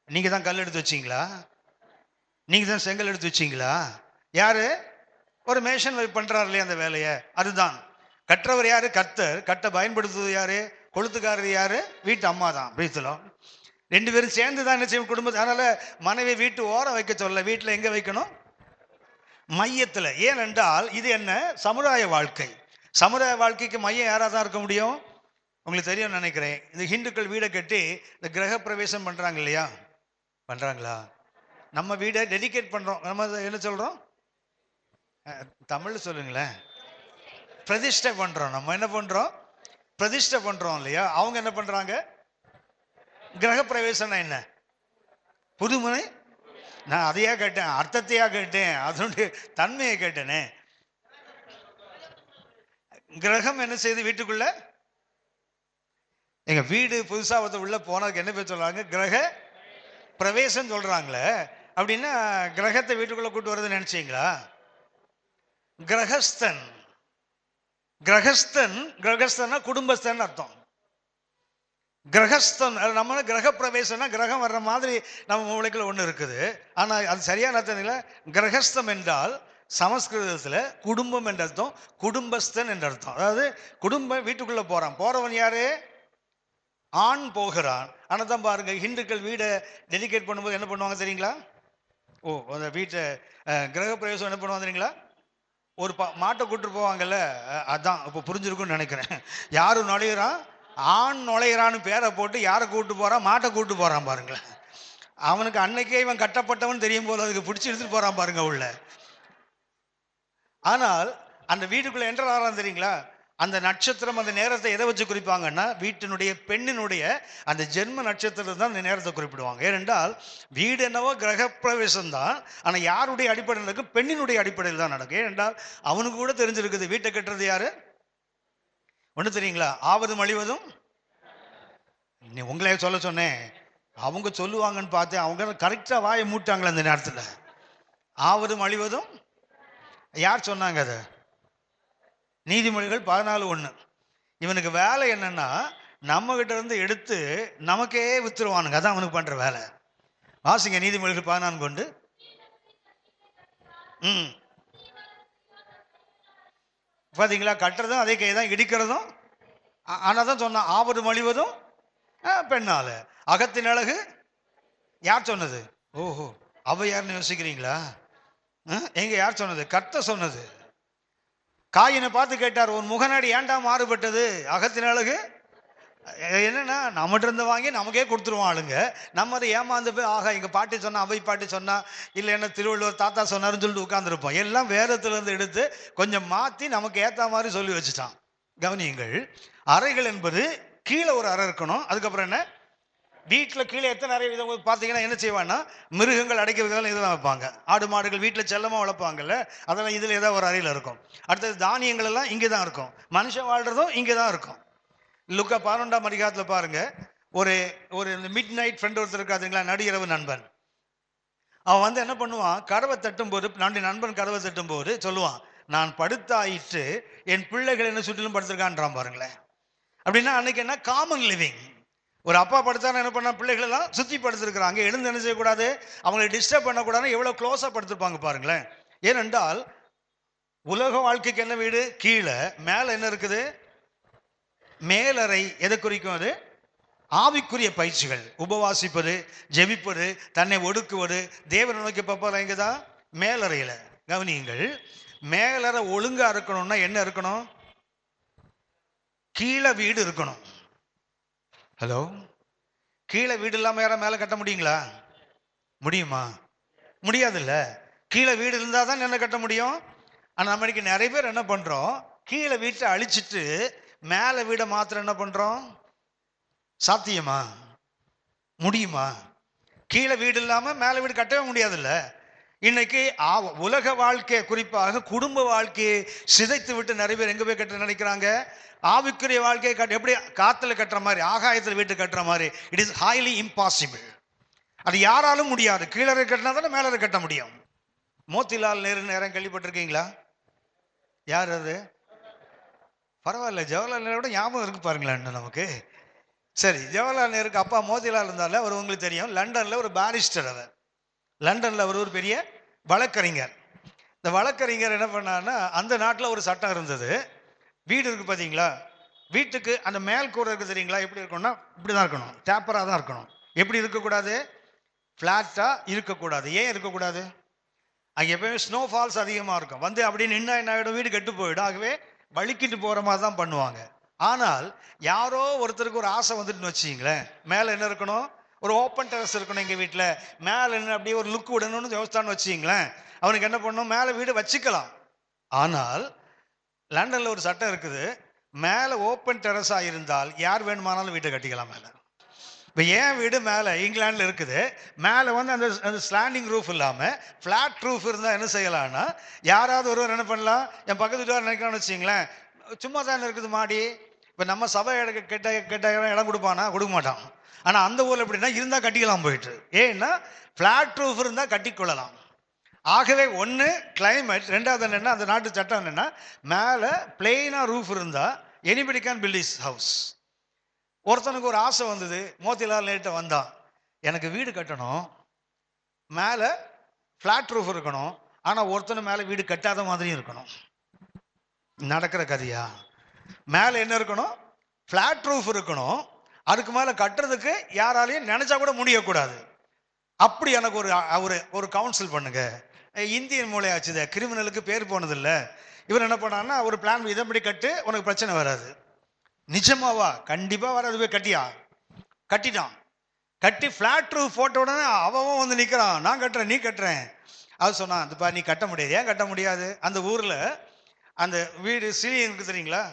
நீங்க தான் கல் எடுத்து வச்சீங்களா? நீங்க தான் செங்கல் எடுத்து வச்சீங்களா? யாரு? ஒரு மேஷன் பண்றாரு இல்லையா அந்த வேலையை, அதுதான். கற்றவர் யாரு? கர்த்தர். கட்ட பயன்படுத்துவது யாரு? கொளுத்துக்காரர் யாரு? வீட்டு அம்மா தான். பேசலாம், 2 பேரும் சேர்ந்து தான் என்ன செய்யும்? குடும்பத்தை. அதனால மனைவி வீட்டு ஓரம் வைக்க சொல்ல, வீட்டில் எங்க வைக்கணும்? மையத்தில். ஏனென்றால் இது என்ன? சமுதாய வாழ்க்கை. சமுதாய வாழ்க்கைக்கு மையம் யாராக தான் இருக்க முடியும்? உங்களுக்கு தெரியும் நினைக்கிறேன். இந்த ஹிந்துக்கள் வீடை கட்டி இந்த கிரக பிரவேசம் பண்றாங்க இல்லையா? பண்றாங்களா? நம்ம வீடை டெடிகேட் பண்றோம். நம்ம என்ன சொல்றோம்? தமிழ் சொல்லுங்களேன். பிரதிஷ்டை பண்றோம். நம்ம என்ன பண்றோம்? பிரதிஷ்டை பண்றோம் இல்லையா? அவங்க என்ன பண்றாங்க? கிரக பிரவேசம்னா என்ன? புதுமுனை. நான் அதையா கேட்டேன், அர்த்தத்தையா கேட்டேன், அதனுடைய தன்மையை கேட்டேனே. கிரகம் என்ன செய்யுது வீட்டுக்குள்ள? எங்க வீடு புதுசா உள்ள போனதுக்கு என்ன பேர் சொல்றாங்க? கிரக பிரவேசம் சொல்றாங்களே. அப்படின்னா கிரகத்தை வீட்டுக்குள்ள கூட்டு வருதுன்னு நினைச்சீங்களா? கிரகஸ்தன். கிரகஸ்தன் குடும்பஸ்தன் அர்த்தம். கிரகஸ்தன். நம்ம கிரக பிரவேசம்னா கிரகம் வர்ற மாதிரி நம்ம மூளைக்குள்ள ஒண்ணு இருக்குது. ஆனா அது சரியான அர்த்தம் இல்லை. கிரகஸ்தம் என்றால் சமஸ்கிருதத்துல குடும்பம் என்ற அர்த்தம், குடும்பஸ்தன் என்ற அர்த்தம். அதாவது குடும்பம் வீட்டுக்குள்ள போறான். போறவன் யாரு? ஆண் போகிறான். ஆனா தான் பாருங்க, ஹிந்துக்கள் வீடை டெடிகேட் பண்ணும்போது என்ன பண்ணுவாங்க தெரியுங்களா? அந்த வீட்டை கிரக பிரவேசம் என்ன பண்ணுவாங்க தெரியுங்களா? ஒரு மாட்டை கூட்டு போவாங்கல்ல, அதான் இப்ப புரிஞ்சிருக்கும்னு நினைக்கிறேன். யாரு நுழையிறான்? ஆண் நுழையிறான்னு பேரை போட்டு யாரை கூட்டு போறான்? மாட்டை கூட்டு போறான் பாருங்களேன். அவனுக்கு அன்னைக்கே இவன் கட்டப்பட்டவன் தெரியும் போல, அதுக்கு பிடிச்சி எடுத்துட்டு போறான் பாருங்க உள்ள. ஆனால் அந்த வீட்டுக்குள்ள என்டர் ஆகிறான் தெரியுங்களா? அந்த நட்சத்திரம், அந்த நேரத்தை எதை வச்சு குறிப்பாங்கன்னா, வீட்டினுடைய பெண்ணினுடைய அந்த ஜென்ம நட்சத்திரம் தான் அந்த நேரத்தை குறிப்பிடுவாங்க. ஏனென்றால் வீடு என்னவோ கிரக பிரவேசம் தான், ஆனால் யாருடைய அடிப்படையில் நடக்கும்? பெண்ணினுடைய அடிப்படையில் தான் நடக்கும். ஏனென்றால் அவனுக்கு கூட தெரிஞ்சிருக்குது வீட்டை கட்டுறது யாரு. ஒண்ணு தெரியுங்களா? ஆவதும் அழிவதும். உங்களே சொல்ல சொன்னேன், அவங்க சொல்லுவாங்கன்னு பார்த்தேன். அவங்க கரெக்டா வாயை மூட்டாங்களே அந்த நேரத்தில். ஆவதும் அழிவதும் யார் சொன்னாங்க? அதை நீதிமொழிகள் 14:1. இவனுக்கு வேலை என்னன்னா, நம்ம கிட்ட இருந்து எடுத்து நமக்கே வித்துருவானுங்க. அதான் அவனுக்கு பண்ற வேலை. வாசிங்க நீதிமொழிகள் 14:1. பாத்தீங்களா? கட்டுறதும் அதே கைதான், இடிக்கிறதும். ஆனாதான் சொன்னா ஆவதும் அழிவதும் பெண்ணால. அகத்தின் அழகு யார் சொன்னது? ஓஹோ, அவ யாருன்னு யோசிக்கிறீங்களா? எங்க யார் சொன்னது? கர்த்தர் சொன்னது. காயினை பார்த்து கேட்டார், உன் முகநாடி ஏண்டா மாறுபட்டது? அகத்தின் அழகு என்னன்னா, நம்மகிட்ட இருந்து வாங்கி நமக்கே கொடுத்துருவோம் ஆளுங்க. நம்ம அதை ஏமாந்து போய், ஆகா எங்க பாட்டி சொன்னா, அவை பாட்டி சொன்னா, இல்லை என்ன திருவள்ளுவர் தாத்தா சொன்னாருன்னு சொல்லிட்டு உட்கார்ந்துருப்போம். எல்லாம் வேதத்துல இருந்து எடுத்து கொஞ்சம் மாத்தி நமக்கு ஏத்த மாதிரி சொல்லி வச்சுட்டான். கவனியுங்கள், அறைகள் என்பது கீழே ஒரு அறை இருக்கணும். அதுக்கப்புறம் என்ன? வீட்டில் கீழே எத்தனை அறை பார்த்தீங்கன்னா என்ன செய்வான்னா, மிருகங்கள் அடைக்கிறதுலாம் இதெல்லாம் வைப்பாங்க. ஆடு மாடுகள் வீட்டில் செல்லமாக வளர்ப்பாங்கல்ல, அதெல்லாம் இதில் ஏதாவது ஒரு அறையில் இருக்கும். அடுத்தது தானியங்கள் எல்லாம் இங்கே தான் இருக்கும். மனுஷன் வாழ்றதும் இங்கே தான் இருக்கும். லுக்கா 12ஆம் அதிகாரத்தில் பாருங்க, ஒரு ஒரு மிட் நைட் ஃப்ரெண்ட் ஒருத்தர் இருக்காதுங்களா, நடுஇரவு நண்பன். அவன் என்ன பண்ணுவான்? கதவை தட்டும் போது, நண்பன் கதவை தட்டும் போது சொல்லுவான், நான் படுத்தாயிட்டு என் பிள்ளைகள் என்ன சுற்றிலும் படுத்திருக்கான்றான் பாருங்களேன். அப்படின்னா அன்னைக்கு என்ன? Common living. ஒரு அப்பா படுத்தான என்ன பண்ணா, பிள்ளைகள் எல்லாம் சுத்தி படுத்திருக்கிறாங்க. எழுந்து என்ன செய்யக்கூடாது? அவங்களை டிஸ்டர்ப் பண்ணக்கூடாது. எவ்வளவு க்ளோஸா படுத்திருப்பாங்க பாருங்களேன். ஏனென்றால் உலக வாழ்க்கைக்கு என்ன வீடு? கீழே. மேல என்ன இருக்குது? மேலறை. எதை குறிக்கும் அது? ஆவிக்குரிய பயிற்சிகள், உபவாசிப்பது, ஜெபிப்பது, தன்னை ஒடுக்குவது, தேவனை நோக்கி பார்ப்பது இங்கதான் மேலறையில. கவனியுங்கள், மேலறை ஒழுங்கா இருக்கணும்னா என்ன இருக்கணும்? கீழே வீடு இருக்கணும். ஹலோ, கீழே வீடு இல்லாம யாரும் மேலே கட்ட முடியுங்களா? முடியுமா? முடியாதுல்ல. கீழே வீடு இருந்தால் தான் என்ன கட்ட முடியும். ஆனால் நம்ம இன்னைக்கு நிறைய பேர் என்ன பண்றோம், கீழே வீட்டை அழிச்சிட்டு மேலே வீடை மாத்திரம் என்ன பண்றோம். சாத்தியமா? முடியுமா? கீழே வீடு இல்லாம மேலே வீடு கட்டவே முடியாதுல்ல. இன்னைக்கு உலக வாழ்க்கை, குறிப்பாக குடும்ப வாழ்க்கையை சிதைத்து விட்டு நிறைய பேர் எங்க போய் கட்ட நினைக்கிறாங்க. ஆவிக்குரிய வாழ்க்கையை கட்ட எப்படி காத்துல கட்டுற மாதிரி, ஆகாயத்தில் வீட்டு கட்டுற மாதிரி. It is highly impossible. அது யாராலும் முடியாது. கீழே கட்டினா தானே மேலே கட்ட முடியும். மோத்திலால் நேரு நேரம் கேள்விப்பட்டிருக்கீங்களா? யார் அது? பரவாயில்ல, ஜவஹர்லால் நேரோட ஞாபகம் இருக்கு பாருங்களேன் நமக்கு. சரி, ஜவஹர்லால் நேருக்கு அப்பா மோதிலால் இருந்தால அவர் உங்களுக்கு தெரியும். லண்டன்ல ஒரு பாரிஸ்டர். அவர் லண்டன்ல அவர் ஒரு பெரிய வழக்கறிஞர். இந்த வழக்கறிஞர் என்ன பண்ணாருன்னா, அந்த நாட்டில் ஒரு சட்டம் இருந்தது. வீடு இருக்கு பார்த்தீங்களா, வீட்டுக்கு அந்த மேல் கூரை இருக்கு தெரியுங்களா, எப்படி இருக்கணும்னா இப்படிதான் இருக்கணும், டேப்பராக தான் இருக்கணும். எப்படி இருக்கக்கூடாது? ஃப்ளாட்டா இருக்கக்கூடாது. ஏன் இருக்கக்கூடாது? அங்கே எப்பயுமே ஸ்னோஃபால்ஸ் அதிகமாக இருக்கும். வந்து அப்படி நின்னா என்ன ஆகிடும், வீடு கெட்டு போயிடும். ஆகவே வலிக்கிட்டு போகிற மாதிரி தான் பண்ணுவாங்க. ஆனால் யாரோ ஒருத்தருக்கு ஒரு ஆசை வந்துட்டுன்னு வச்சிங்களேன், மேலே என்ன இருக்கணும், ஒரு ஓப்பன் டெரஸ் இருக்கணும் எங்கள் வீட்டில், மேலே என்ன அப்படியே ஒரு லுக் விடணும்னு யோசித்தான்னு வச்சிங்களேன், அவனுக்கு என்ன பண்ணணும், மேலே வீடு வச்சுக்கலாம். ஆனால் லண்டனில் ஒரு சட்டம் இருக்குது, மேலே ஓப்பன் டெரஸாக இருந்தால் யார் வேணுமானாலும் வீட்டை கட்டிக்கலாம் மேலே. இப்போ ஏன் வீடு மேலே இங்கிலாண்டில் இருக்குது, மேலே வந்து அந்த ஸ்லாண்டிங் ரூஃப் இல்லாமல் ஃப்ளாட் ரூஃப் இருந்தால் என்ன செய்யலாம்னா, யாராவது ஒருவர் என்ன பண்ணலாம், என் பக்கத்து வீட்டுக்காரர் நினைக்கலாம்னு வச்சிங்களேன், சும்மா தானே இருக்குது மாடி. இப்போ நம்ம சபை கெட்ட இடம் கொடுப்பானா? கொடுக்க மாட்டான். ஆனால் அந்த ஊரில் எப்படின்னா இருந்தால் கட்டிக்கலாம் போயிட்டு. ஏன்னா ஃப்ளாட் ரூஃப் இருந்தால் கட்டிக்கொள்ளலாம். ஆகவே ஒன்று கிளைமேட், ரெண்டாவது என்னென்னா அந்த நாட்டு சட்டம் என்னென்னா, மேலே பிளெயினாக ரூஃப் இருந்தால் anybody can build his house. ஒருத்தனுக்கு ஒரு ஆசை வந்தது, மோத்திலால் நேர்கிட்ட வந்தான், எனக்கு வீடு கட்டணும், மேலே ஃப்ளாட் ரூஃப் இருக்கணும், ஆனால் ஒருத்தனை மேலே வீடு கட்டாத மாதிரியும் இருக்கணும். நடக்கிற கதையா? மேலே என்ன இருக்கணும், ஃப்ளாட் ரூஃப் இருக்கணும், அதுக்கு மேலே கட்டுறதுக்கு யாராலையும் நினைச்சா கூட முடியக்கூடாது. அப்படி எனக்கு ஒரு கவுன்சில் பண்ணுங்க. இந்தியன் மூளையாச்சுத, கிரிமினலுக்கு பேர் போனதில்லை. இவர் என்ன பண்ணான்னா, ஒரு பிளான் இதப்படி கட்டு, உனக்கு பிரச்சனை வராது. நிஜமாவா? கண்டிப்பா வராது. போய் கட்டிட்டான். கட்டி ஃப்ளாட் ரூஃப் போட்ட உடனே அவன் வந்து நிற்கிறான், நான் கட்டுறேன் நீ கட்டுறேன். அது சொன்னான், அதுப்பா நீ கட்ட முடியாது. ஏன் கட்ட முடியாது? அந்த ஊரில் அந்த வீடு சீலிங் இருக்கு தெரியுங்களா,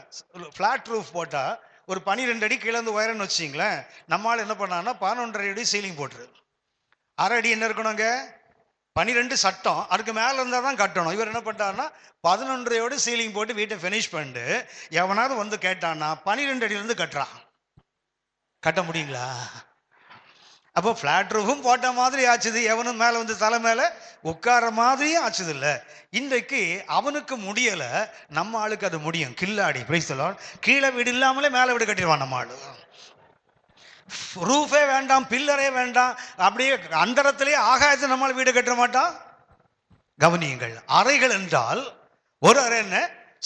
ஃப்ளாட் ரூஃப் போட்டால் ஒரு 12 அடி கீழே வந்து உயரம்னு வச்சிங்களேன், நம்மளால் என்ன பண்ணான்னா 11.5 அடி சீலிங் போட்டுரு. 1/2 அடி என்ன இருக்கணுங்க, 12 சட்டம், அதுக்கு மேலே இருந்தால் தான் கட்டணும். இவர் என்ன பண்ணிட்டாருன்னா 11.5 சீலிங் போட்டு வீட்டை ஃபினிஷ் பண்ணிட்டு, எவனாவது வந்து கேட்டான்னா 12 அடியிலேருந்து கட்டுறான். கட்ட முடியுங்களா? அப்போ ஃப்ளாட் ரூஃபும் போட்ட மாதிரி ஆச்சுது, எவனும் மேலே வந்து தலை மேலே உட்கார மாதிரியும் ஆச்சுது இல்லை. இன்றைக்கு அவனுக்கு முடியலை, நம்ம ஆளுக்கு அது முடியும். கில்லாடி பிரைஸ் தி லார்ட். கீழே வீடு இல்லாமலே மேலே வீடு கட்டிடுவான் நம்ம ஆளு. ரூஃபே வேண்டாம், பில்லரே வேண்டாம், அப்படியே அந்தரத்திலே ஆகாயத்தை நம்மால் வீடு கட்ட மாட்டான். கவனியுங்கள், அறைகள் என்றால் ஒரு அறை என்ன,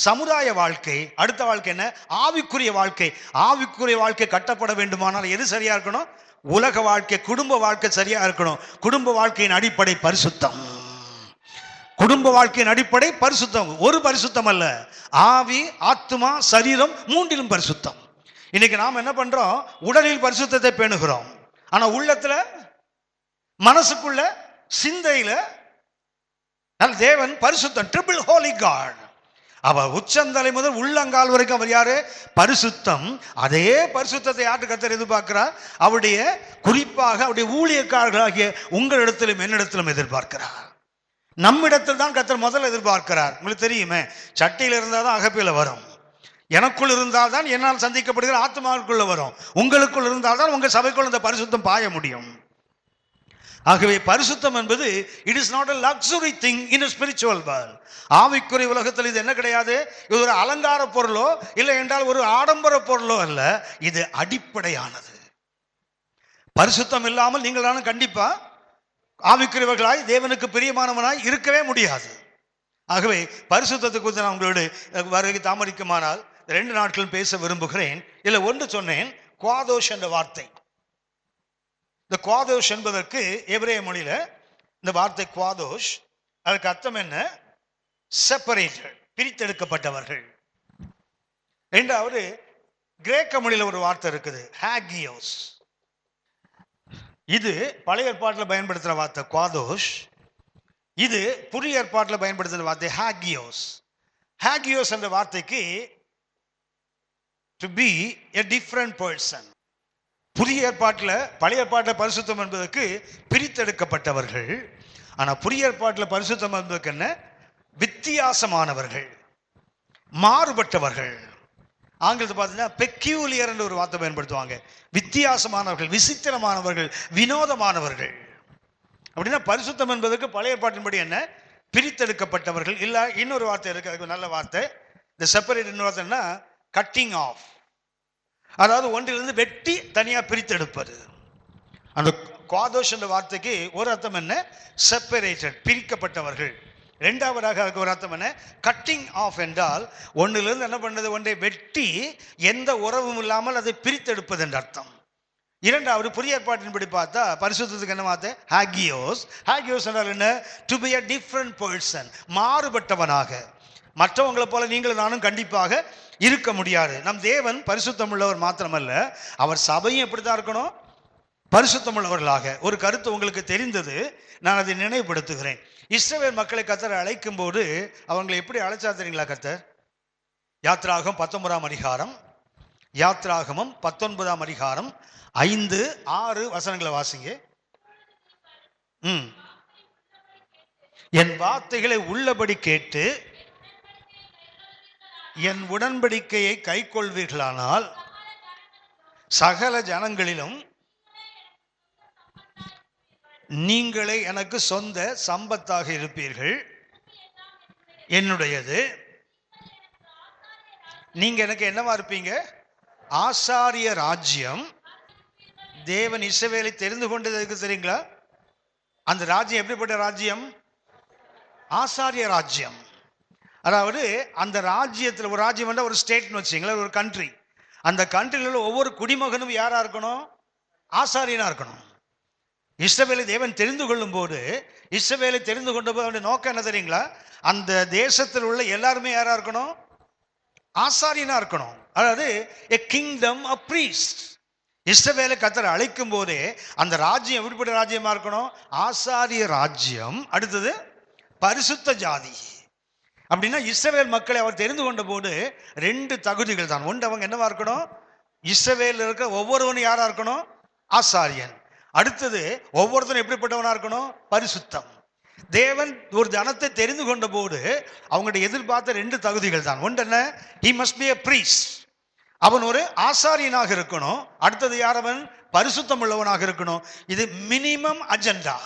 சமுதாய வாழ்க்கை. அடுத்த வாழ்க்கை என்ன, ஆவிக்குரிய வாழ்க்கை. ஆவிக்குரிய வாழ்க்கை கட்டப்பட வேண்டுமானால் எது சரியா இருக்கணும், உலக வாழ்க்கை, குடும்ப வாழ்க்கை சரியா இருக்கணும். குடும்ப வாழ்க்கையின் அடிப்படை பரிசுத்தம். குடும்ப வாழ்க்கையின் அடிப்படை பரிசுத்தம். ஒரு பரிசுத்தம் அல்ல, ஆவி, ஆத்மா, சரீரம் மூன்றிலும் பரிசுத்தம். இன்னைக்கு நாம் என்ன பண்றோம், உடலில் பரிசுத்தத்தை பேணுகிறோம், ஆனா உள்ளத்துல, மனசுக்குள்ள, சிந்தையில தேவன் பரிசுத்தம், ட்ரிபிள் ஹோலி காட். அவர் உச்சந்தலை முதல் உள்ளங்கால் வரைக்கும் அவர் யாரு, பரிசுத்தம். அதே பரிசுத்தத்தை யாருக்கு கர்த்தர் எதிர்பார்க்கிறார், அவருடைய குறிப்பாக அவருடைய ஊழியக்காரர்களாகிய உங்களிடத்திலும் என்னிடத்திலும் எதிர்பார்க்கிறார். நம்மிடத்தில் தான் கர்த்தர் முதல்ல எதிர்பார்க்கிறார். உங்களுக்கு தெரியுமே, சட்டையில் இருந்தால் தான் அகப்பையில் வரும், எனக்குள் இருந்தால் தான் என்னால் சந்திக்கப்படுகிற ஆத்மாவுக்குள்ள வரும், உங்களுக்குள் இருந்தால் தான் உங்கள் சபைக்குள் இந்த பரிசுத்தம் பாய முடியும். ஆகவே பரிசுத்தம் என்பது it is not a luxury thing in a spiritual world. ஆவிக்குரிய உலகத்தில் இது என்ன கிடையாது, இது ஒரு அலங்கார பொருளோ இல்லை என்றால் ஒரு ஆடம்பர பொருளோ அல்ல, இது அடிப்படையானது. பரிசுத்தம் இல்லாமல் நீங்கள் கண்டிப்பா ஆவிக்குரியவர்களாய் தேவனுக்கு பிரியமானவனாய் இருக்கவே முடியாது. ஆகவே பரிசுத்தத்தை குறித்து நான் உங்களோடு வருகை தாமதிக்குமானால் 2 நாட்கள் பேச விரும்புகிறேன். இல்லை ஒன்று சொன்னேன், குவாதோஷ் என்ற வார்த்தை. இந்த குவாதோஷ் என்பதற்கு எபிரேய மொழியில இந்த வார்த்தை குவாதோஷ், அதுக்கு அர்த்தம் என்ன, செப்பரேட்டட், பிரித்தெடுக்கப்பட்டவர்கள். ரெண்டாவது கிரேக்க மொழியில ஒரு வார்த்தை இருக்குது, ஹாகியோஸ். இது பழைய ஏற்பாட்டில் பயன்படுத்துகிற வார்த்தை குவாதோஷ். இது புதிய ஏற்பாட்டில் பயன்படுத்துகிற வார்த்தை ஹாகியோஸ். ஹாகியோஸ் என்ற வார்த்தைக்கு to be a different person. புதிய ஏற்பாட்டில் பழைய ஏற்பாட்டில் பரிசுத்தம் என்பதற்கு பிரித்தெடுக்கப்பட்டவர்கள். ஆனால் புதிய ஏற்பாட்டில் பரிசுத்தம் என்பதற்கு என்ன? வித்தியாசமானவர்கள், மாறுபட்டவர்கள். ஆங்கிலத்தில் பார்த்தீங்கன்னா பெக்யூலியர் என்ற ஒரு வார்த்தை பயன்படுத்துவாங்க. வித்தியாசமானவர்கள், விசித்திரமானவர்கள், வினோதமானவர்கள். அப்படின்னா பரிசுத்தம் என்பதற்கு பழைய ஏற்பாட்டின்படி என்ன? பிரித்தெடுக்கப்பட்டவர்கள். இல்லை, இன்னொரு வார்த்தை இருக்கு, அதுக்கு நல்ல வார்த்தை. இந்த செப்பரேட் இன்னொரு வார்த்தைன்னா கட்டிங் ஆஃப். அதாவது ஒன்றிலிருந்து வெட்டி தனியாக பிரித்தெடுப்பது. அந்த குவாதோஷ் என்ற வார்த்தைக்கு ஒரு அர்த்தம் என்ன? செப்பரேட்டட், பிரிக்கப்பட்டவர்கள். இரண்டாவதாக அதுக்கு ஒரு அர்த்தம் என்ன? கட்டிங் ஆஃப் என்றால் ஒன்றிலிருந்து என்ன பண்ணது? ஒன்றை வெட்டி எந்த உறவும் இல்லாமல் அதை பிரித்தெடுப்பது என்ற அர்த்தம். இரண்டாவது புதிய ஏற்பாட்டின்படி பார்த்தா பரிசுத்தத்துக்கு என்ன வார்த்தை? ஹாகியோஸ். ஹாகியோஸ் என்றால் என்ன? To be a different person, மாறுபட்டவனாக. மற்றவங்களை போல நீங்களும் நானும் கண்டிப்பாக இருக்க முடியாது. நம் தேவன் பரிசுத்தம் உள்ளவர் மாத்திரமல்ல, அவர் சபையும் எப்படித்தான் இருக்கணும்? பரிசுத்தம் உள்ளவர்களாக. ஒரு கருத்து உங்களுக்கு தெரிந்தது, நான் அதை நினைவுபடுத்துகிறேன். இஸ்ரவேல் மக்களை கர்த்தர் அழைக்கும் போது அவங்களை எப்படி அழைச்சா தெரியுங்களா கர்த்தர்? யாத்ராகமம் 19ஆம் அதிகாரம், யாத்ராகமம் 19ஆம் அதிகாரம் 5, 6 வசனங்களை வாசிங்க. என் வார்த்தைகளை உள்ளபடி கேட்டு என் உடன்படிக்கையை கை கொள்வீர்களானால் சகல ஜனங்களிலும் நீங்களே எனக்கு சொந்த சம்பத்தாக இருப்பீர்கள். என்னுடையது. நீங்க எனக்கு என்னவா இருப்பீங்க? ஆசாரிய ராஜ்யம். தேவன் இஸ்ரவேலை தெரிந்து கொண்டதுக்கு தெரியுங்களா? அந்த ராஜ்யம் எப்படிப்பட்ட ராஜ்யம்? ஆசாரிய ராஜ்யம். அதாவது அந்த ராஜ்யத்தில், ஒரு ராஜ்யம் என்றால் ஒரு ஸ்டேட்னு வச்சுங்களேன், ஒரு கண்ட்ரி. அந்த கண்ட்ரியில் உள்ள ஒவ்வொரு குடிமகனும் யாரா இருக்கணும்? ஆசாரியனா இருக்கணும். இஸ்ரவேலை தேவன் தெரிந்து கொள்ளும் போது, இஸ்ரவேலை தெரிந்து கொண்ட போது அவருடைய நோக்கம் என்ன தெரியுங்களா? அந்த தேசத்தில் உள்ள எல்லாருமே யாரா இருக்கணும்? ஆசாரியனா இருக்கணும். அதாவது a kingdom of priests. இஸ்ரவேலை கர்த்தர் அழைக்கும் போதே அந்த ராஜ்யம் எப்படிப்பட்ட ராஜ்யமா இருக்கணும்? ஆசாரிய ராஜ்யம். அடுத்தது பரிசுத்த ஜாதி. அப்படின்னா இஸ்ரவேல் மக்களை அவர் தெரிந்து கொண்ட போது 2 தகுதிகள் தான். ஒன்று, அவங்க என்னவா இருக்கணும்? இஸ்ரவேலில் இருக்க ஒவ்வொருவனும் யாரா இருக்கணும்? ஆசாரியன். அடுத்தது ஒவ்வொருத்தரும் எப்படிப்பட்டவனா இருக்கணும்? பரிசுத்தம். தேவன் ஒரு ஜனத்தை தெரிந்து கொண்ட போது அவங்களுடைய எதிர்பார்த்த 2 தகுதிகள் தான். ஒன்று என்ன? he must be a priest. அவன் ஒரு ஆசாரியனாக இருக்கணும். அடுத்தது யார்? அவன் பரிசுத்தம் உள்ளவனாக இருக்கணும். இது மினிமம் அஜெண்டா.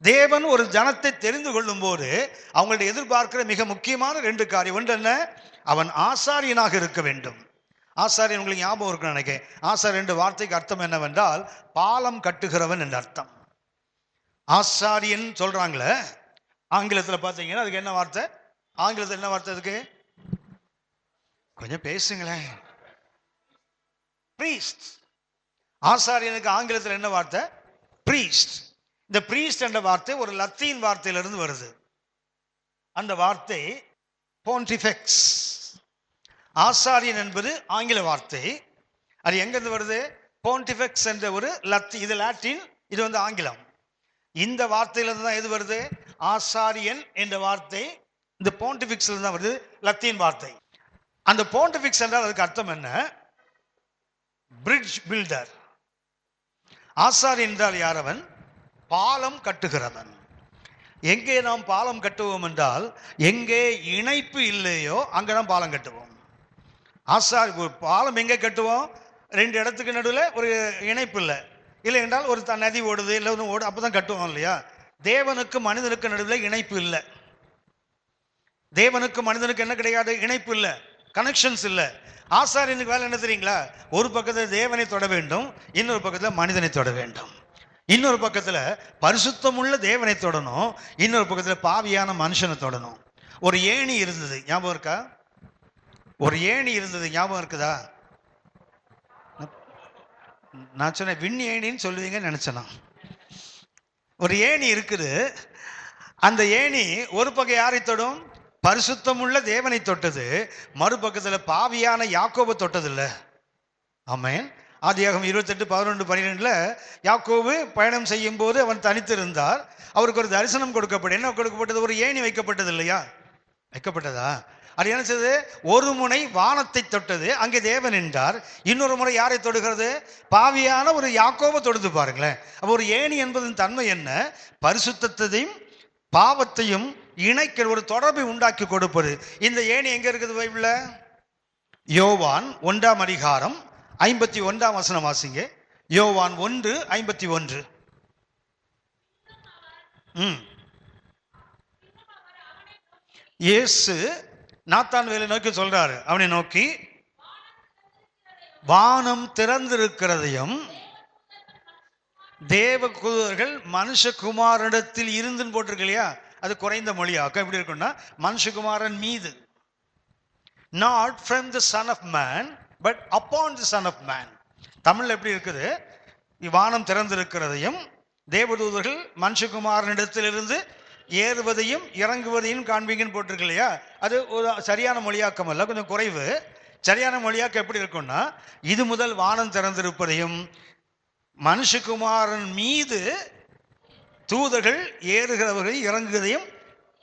தேவன் ஒரு ஜனத்தை தெரிந்து கொள்ளும் போது அவங்களுடைய எதிர்பார்க்கிற மிக முக்கியமான 2 காரியம். ஒன்று என்ன? அவன் ஆசாரியனாக இருக்க வேண்டும். ஆசாரியன் உங்களுக்கு ஞாபகம் இருக்குன்னு நினைக்கிறேன். ஆசாரியன் என்ற வார்த்தைக்கு அர்த்தம் என்னவென்றால் பாலம் கட்டுகிறவன் என்ற அர்த்தம். ஆசாரியன் சொல்றாங்களே, ஆங்கிலத்தில் பார்த்தீங்கன்னா அதுக்கு என்ன வார்த்தை? ஆங்கிலத்தில் என்ன வார்த்தை அதுக்கு? கொஞ்சம் பேசுங்களேன். priest. ஆசாரியனுக்கு ஆங்கிலத்தில் என்ன வார்த்தை? priest. இந்த priest என்ற வார்த்தை ஒரு லத்தீன் வார்த்தையிலிருந்து வருது. அந்த வார்த்தை pontifex. ஆசாரியன் என்பது ஆங்கில வார்த்தை. அது எங்கிருந்து வருது? pontifex என்ற ஒரு இது லாட்டின், இது ஆங்கிலம். இந்த வார்த்தையிலிருந்து தான் எது வருது? ஆசாரியன் என்ற வார்த்தை இந்த pontifex இருந்து தான் வருது, லத்தீன் வார்த்தை. அந்த pontifex என்றால் அதுக்கு அர்த்தம் என்ன? Bridge builder. ஆசாரியன் என்றால் யார்? அவன் பாலம் கட்டுகிறவன். எங்கே நாம் பாலம் கட்டுவோம் என்றால், எங்கே இணைப்பு இல்லையோ அங்கதான் பாலம் கட்டுவோம். பாலம் எங்கே கட்டுவோம்? 2 இடத்துக்கு நடுவில் ஒரு இணைப்பு இல்லை என்றால் ஒரு நதி ஓடுது, இல்லை ஒன்று ஓடு, அப்பதான் கட்டுவோம் இல்லையா? தேவனுக்கு மனிதனுக்கு நடுவில் இணைப்பு இல்லை. தேவனுக்கு மனிதனுக்கு என்ன கிடையாது? இணைப்பு இல்லை, கனெக்ஷன்ஸ் இல்லை. ஆசாரியனுக்கு வேலை என்ன தெரியுங்களா? ஒரு பக்கத்தில் தேவனை தொட வேண்டும், இன்னொரு பக்கத்தில் மனிதனை தொட வேண்டும். இன்னொரு பக்கத்தில் பரிசுத்தமுள்ள தேவனை தொடணும், இன்னொரு பக்கத்தில் பாவியான மனுஷனை தொடணும். ஒரு ஏணி இருந்தது, ஞாபகம் இருக்கா? ஒரு ஏணி இருந்தது, ஞாபகம் இருக்குதா? நான் சொன்னேன் விண் ஏணின்னு சொல்லுவீங்கன்னு நினைச்சேன். ஒரு ஏணி இருக்குது. அந்த ஏணி ஒரு பக்கம் யாரை தொடும்? பரிசுத்தமுள்ள தேவனை தொட்டது. மறுபக்கத்தில் பாவியான யாக்கோபை தொட்டது இல்லை. ஆமென். ஆதியாகமம் 28:11-12 யாக்கோபு பயணம் செய்யும் போது அவன் தனித்திருந்தார். அவருக்கு ஒரு தரிசனம் கொடுக்கப்பட்டது. என்ன கொடுக்கப்பட்டது? ஒரு ஏணி வைக்கப்பட்டது இல்லையா? வைக்கப்பட்டதா? அது என்ன செய்தது? ஒரு முனை வானத்தை தொட்டது, அங்கே தேவன் என்றார். இன்னொரு முறை யாரை தொடுகிறது? பாவியான ஒரு யாக்கோபை தொடுத்து பாருங்களேன். அப்போ ஒரு ஏணி என்பதன் தன்மை என்ன? பரிசுத்தத்தையும் பாவத்தையும் இணைக்கிற ஒரு தொடர்பை உண்டாக்கி கொடுப்பது. இந்த ஏணி எங்க இருக்குது பைபிள்ல? யோவான் 1:51 வாசிங்க. யோவான் 1:51. இயேசு நாத்தான்வேலை நோக்கி சொல்றாரு. அவனை நோக்கி, வானம் திறந்திருக்கிறதையும் தேவதூதர்கள் மனுஷகுமாரனிடத்தில் இருந்துன்னு போட்டிருக்கு இல்லையா? அது குறைந்த மொழியாக்கம் எப்படி இருக்குன்னா, மனுஷகுமாரன் மீது, not from the son of man but upon the son of man. தமிழ்ல எப்படி இருக்குது? வானம் திறந்திருக்கிறதையும் தேவதூதர்கள் மனுஷகுமாரனிடத்திலிருந்து ஏறுவதையும் இறங்குவதையும் காண்பீங்கன்னு போட்டிருக்கு இல்லையா? அது ஒரு சரியான மொழியாக்கம் அல்ல, கொஞ்சம் குறைவு. சரியான மொழியாக்கம் எப்படி இருக்குன்னா, இது முதல் வானம் திறந்திருப்பதையும் மனுஷகுமாரன் மீது தூதர்கள் ஏறுகிறவர்களையும் இறங்குவதையும்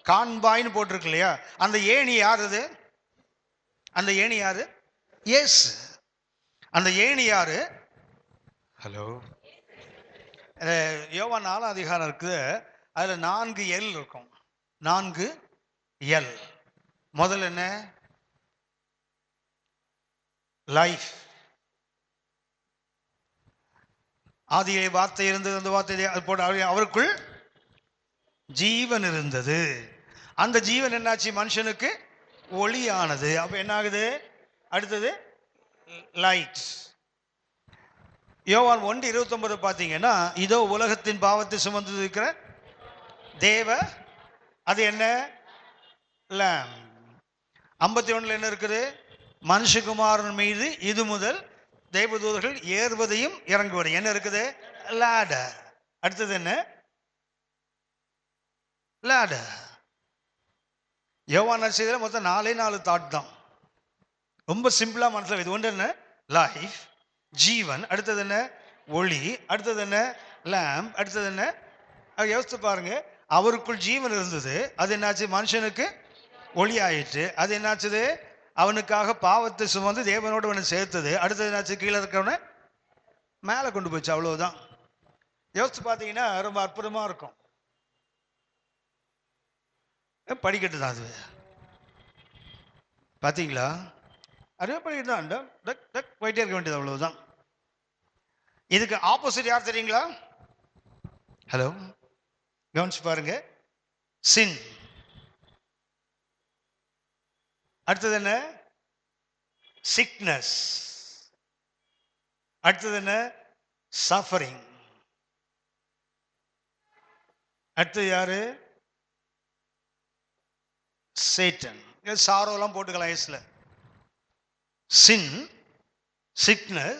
காண்பாய்னு போட்டிருக்கு இல்லையா? அந்த ஏணி யார்? அது அந்த ஏணி யாரு? இயேசு. அந்த ஏணி யாரு? ஹலோ, யோவான் 4 இருக்குது. அதுல 4 எல் இருக்கும். 4 எல். முதல்ல என்ன? லைஃப். ஆதியிலே வார்த்தை இருந்தது, அந்த வார்த்தை அது போட்டு அவருக்குள் ஜீவன் இருந்தது. அந்த ஜீவன் என்னாச்சு? மனுஷனுக்கு ஒளியானது. அப்ப என்ன ஆகுது? அடுத்தது லைட். யோவான் 1:29 பார்த்தீங்கன்னா, இதோ உலகத்தின் பாவத்தை சுமந்து இருக்கிற தேவ, அது என்ன? லாம். 51 என்ன இருக்குது? மனுஷகுமாரன் மீது இது முதல் தேவதூதர்கள் ஏறுவதையும் இறங்குவதையும் என்ன இருக்குது? லாடர். அடுத்தது என்ன? லாடர். யோவான் செய்தியில மொத்தம் 4 தாட் தான். ரொம்ப சிம்பிளா மனசில். இது ஒன்று என்ன? லைஃப், ஜீவன். அடுத்தது என்ன? ஒளி. அடுத்தது என்ன? லேம்ப். அடுத்தது என்ன? யோசித்து பாருங்க. அவருக்குள் ஜீவன் இருந்தது, அது என்னாச்சு? மனுஷனுக்கு ஒளி ஆயிற்று. அது என்னாச்சுது? அவனுக்காக பாவத்தை சுமந்து தேவனோடு அவனை சேர்த்தது. அடுத்தது என்னாச்சு? கீழே இருக்கிறவனை மேலே கொண்டு போச்சு. அவ்வளவுதான். யோசித்து பார்த்தீங்கன்னா ரொம்ப அற்புதமா இருக்கும். படிக்கட்டு தான் அது. பார்த்தீங்களா? அதே படிக்கட்டு தான். போயிட்டே இருக்க வேண்டியது, அவ்வளவுதான். இதுக்கு ஆப்போசிட் யார் தெரியுங்களா? ஹலோ, கவனிச்சு பாருங்க. சின். அடுத்தது என்ன? சிக்னஸ். அடுத்தது என்ன? சஃபரிங். அடுத்தது யாரு? சேட்டன். சாரோலாம் போட்டுக்கலாம் இயேசுல. சின், சிக்னஸ்,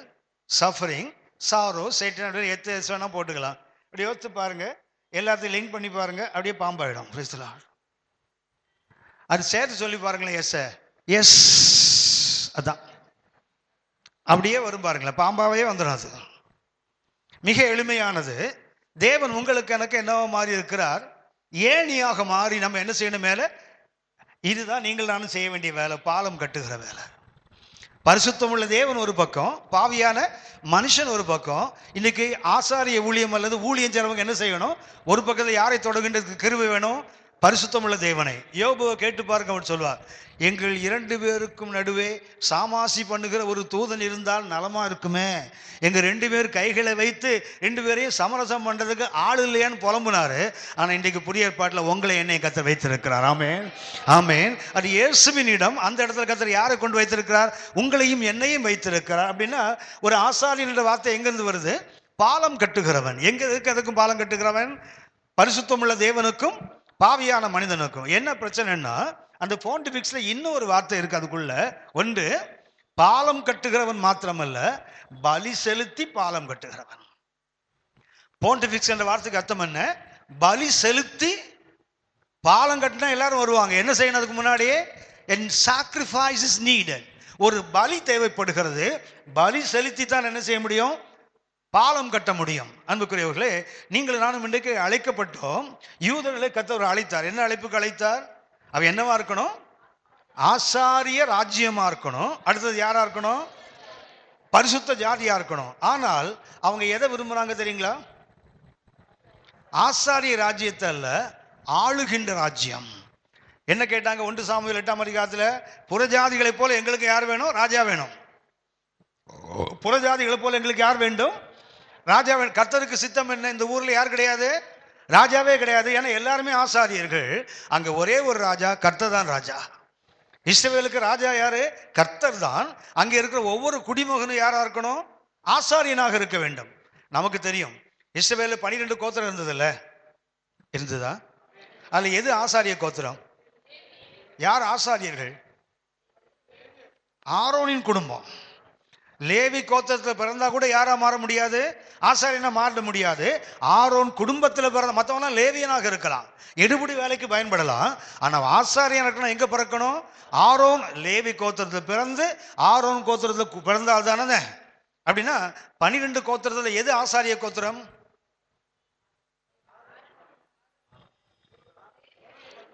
சஃபரிங், சாரோ, சேட்டன், எத்து வேணா போட்டுக்கலாம். அப்படி யோசித்து பாருங்க, எல்லாத்தையும் லிங்க் பண்ணி பாருங்க, அப்படியே பாம்பாயிடும். அது சேர்த்து சொல்லி பாருங்களேன். எஸ், அதான் அப்படியே வரும் பாருங்களேன். பாம்பாவே வந்துடும். அது மிக எளிமையானது. தேவன் உங்களுக்கு எனக்கு என்னவோ மாறி இருக்கிறார், ஏணியாக மாறி நம்ம என்ன செய்யணும்? மேல. இதுதான் நீங்கள் நானும் செய்ய வேண்டிய வேலை, பாலம் கட்டுகிற வேலை. பரிசுத்தம் உள்ள தேவன் ஒரு பக்கம், பாவியான மனுஷன் ஒரு பக்கம். இன்னைக்கு ஆசாரிய ஊழியம் அல்லது ஊழியம் செய்றவங்க என்ன செய்யணும்? ஒரு பக்கத்தில் யாரை தொடங்குன்றதுக்கு கிருபை வேணும்? பரிசுத்தம் உள்ள தேவனை. யோபுவை கேட்டு பாருங்க, அவர் சொல்வார், எங்கள் 2 பேருக்கும் நடுவே சாமாசி பண்ணுகிற ஒரு தூதன் இருந்தால் நலமா இருக்குமே. எங்க 2 பேர் கைகளை வைத்து 2 பேரையும் சமரசம் பண்றதுக்கு ஆள் இல்லையான்னு புலம்புனாரு. ஆனா இன்றைக்கு புதிய ஏற்பாட்டில் உங்களை என்னை கர்த்தர் வைத்திருக்கிறார். ஆமென், ஆமென். அது இயேசுவின் இடம். அந்த இடத்துல கர்த்தர் யாரை கொண்டு வைத்திருக்கிறார்? உங்களையும் என்னையும் வைத்திருக்கிறார். அப்படின்னா ஒரு ஆசாரியனுடைய வார்த்தை எங்கிருந்து வருது? பாலம் கட்டுகிறவன். எங்க இருக்கு? அதுக்கும் பாலம் கட்டுகிறவன். பரிசுத்தமுள்ள தேவனுக்கும் பாவியான மனிதனுக்கும். என்ன பிரச்சனைன்னா, அந்த போன்டிபிக்ஸ்ல இன்னும் ஒரு வார்த்தை இருக்கு அதுக்குள்ள. ஒன்று, பாலம் கட்டுகிறவன் மாத்திரமல்ல, பலி செலுத்தி பாலம் கட்டுகிறவன். போன்டிபிக்ஸ் என்ற வார்த்தைக்கு அர்த்தம் என்ன? பலி செலுத்தி பாலம் கட்டினா எல்லாரும் வருவாங்க. என்ன செய்யணும்? அதுக்கு முன்னாடியே என் சாக்ரிஃபைஸ் இஸ் நீடட். ஒரு பலி தேவைப்படுகிறது. பலி செலுத்தி தான் என்ன செய்ய முடியும்? பாலம் கட்ட முடியும். அன்புக்குரியவர்களே, நீங்கள் நானும் இன்றைக்கு அழைக்கப்பட்டோம். யூதர்களை கர்த்தர் அழைத்தார். என்ன அழைப்புக்கு அழைத்தார்? அவ என்னவா இருக்கணும்? ஆசாரிய ராஜ்யமா இருக்கணும். அடுத்தது யாரா இருக்கணும்? பரிசுத்த ஜாதியா இருக்கணும். ஆனால் அவங்க எதை விரும்புறாங்க தெரியுங்களா? ஆசாரிய ராஜ்யத்தை அல்ல, ஆளுகின்ற ராஜ்யம். என்ன கேட்டாங்க? 1 சாமுவேல் 8ஆம் அதிகாரத்துல, புறஜாதிகளை போல எங்களுக்கு யார் வேணும்? ராஜா வேணும். புறஜாதிகளை போல எங்களுக்கு யார் வேண்டும்? ராஜா வேணும். கர்த்தருக்கு சித்தம் என்ன? இந்த ஊர்ல யார் கிடையாது? ராஜாவே கிடையாது. ஏன்னா எல்லாருமே ஆசாரியர்கள். அங்க ஒரே ஒரு ராஜா, கர்த்தர் தான் ராஜா. இஸ்ரவேலுக்கு ராஜா யாரு? கர்த்தர் தான். அங்க இருக்கிற ஒவ்வொரு குடிமகனும் யாரா இருக்கணும்? ஆசாரியனாக இருக்க வேண்டும். நமக்கு தெரியும், இஸ்ரவேல 12 கோத்திரம் இருந்ததுல்ல? இருந்ததா? அதுல எது ஆசாரிய கோத்திரம்? யார் ஆசாரியர்கள்? ஆரோனின் குடும்பம். லேவி கோத்திரத்தில் பிறந்தா கூட யாரா மாற முடியாது? ஆசாரியனா மாற முடியாது. ஆரோன் குடும்பத்தில் பிறந்த மற்றவங்களாம் லேவியனாக இருக்கலாம், எடுபடி வேலைக்கு பயன்படலாம். ஆனால் ஆசாரியன் இருக்கணும். எங்க பிறக்கணும்? ஆரோன் லேவி கோத்திரத்தில் பிறந்து ஆரோன் கோத்திரத்தில் பிறந்தால் தானே. அப்படின்னா 12 கோத்திரத்தில் எது ஆசாரிய கோத்திரம்?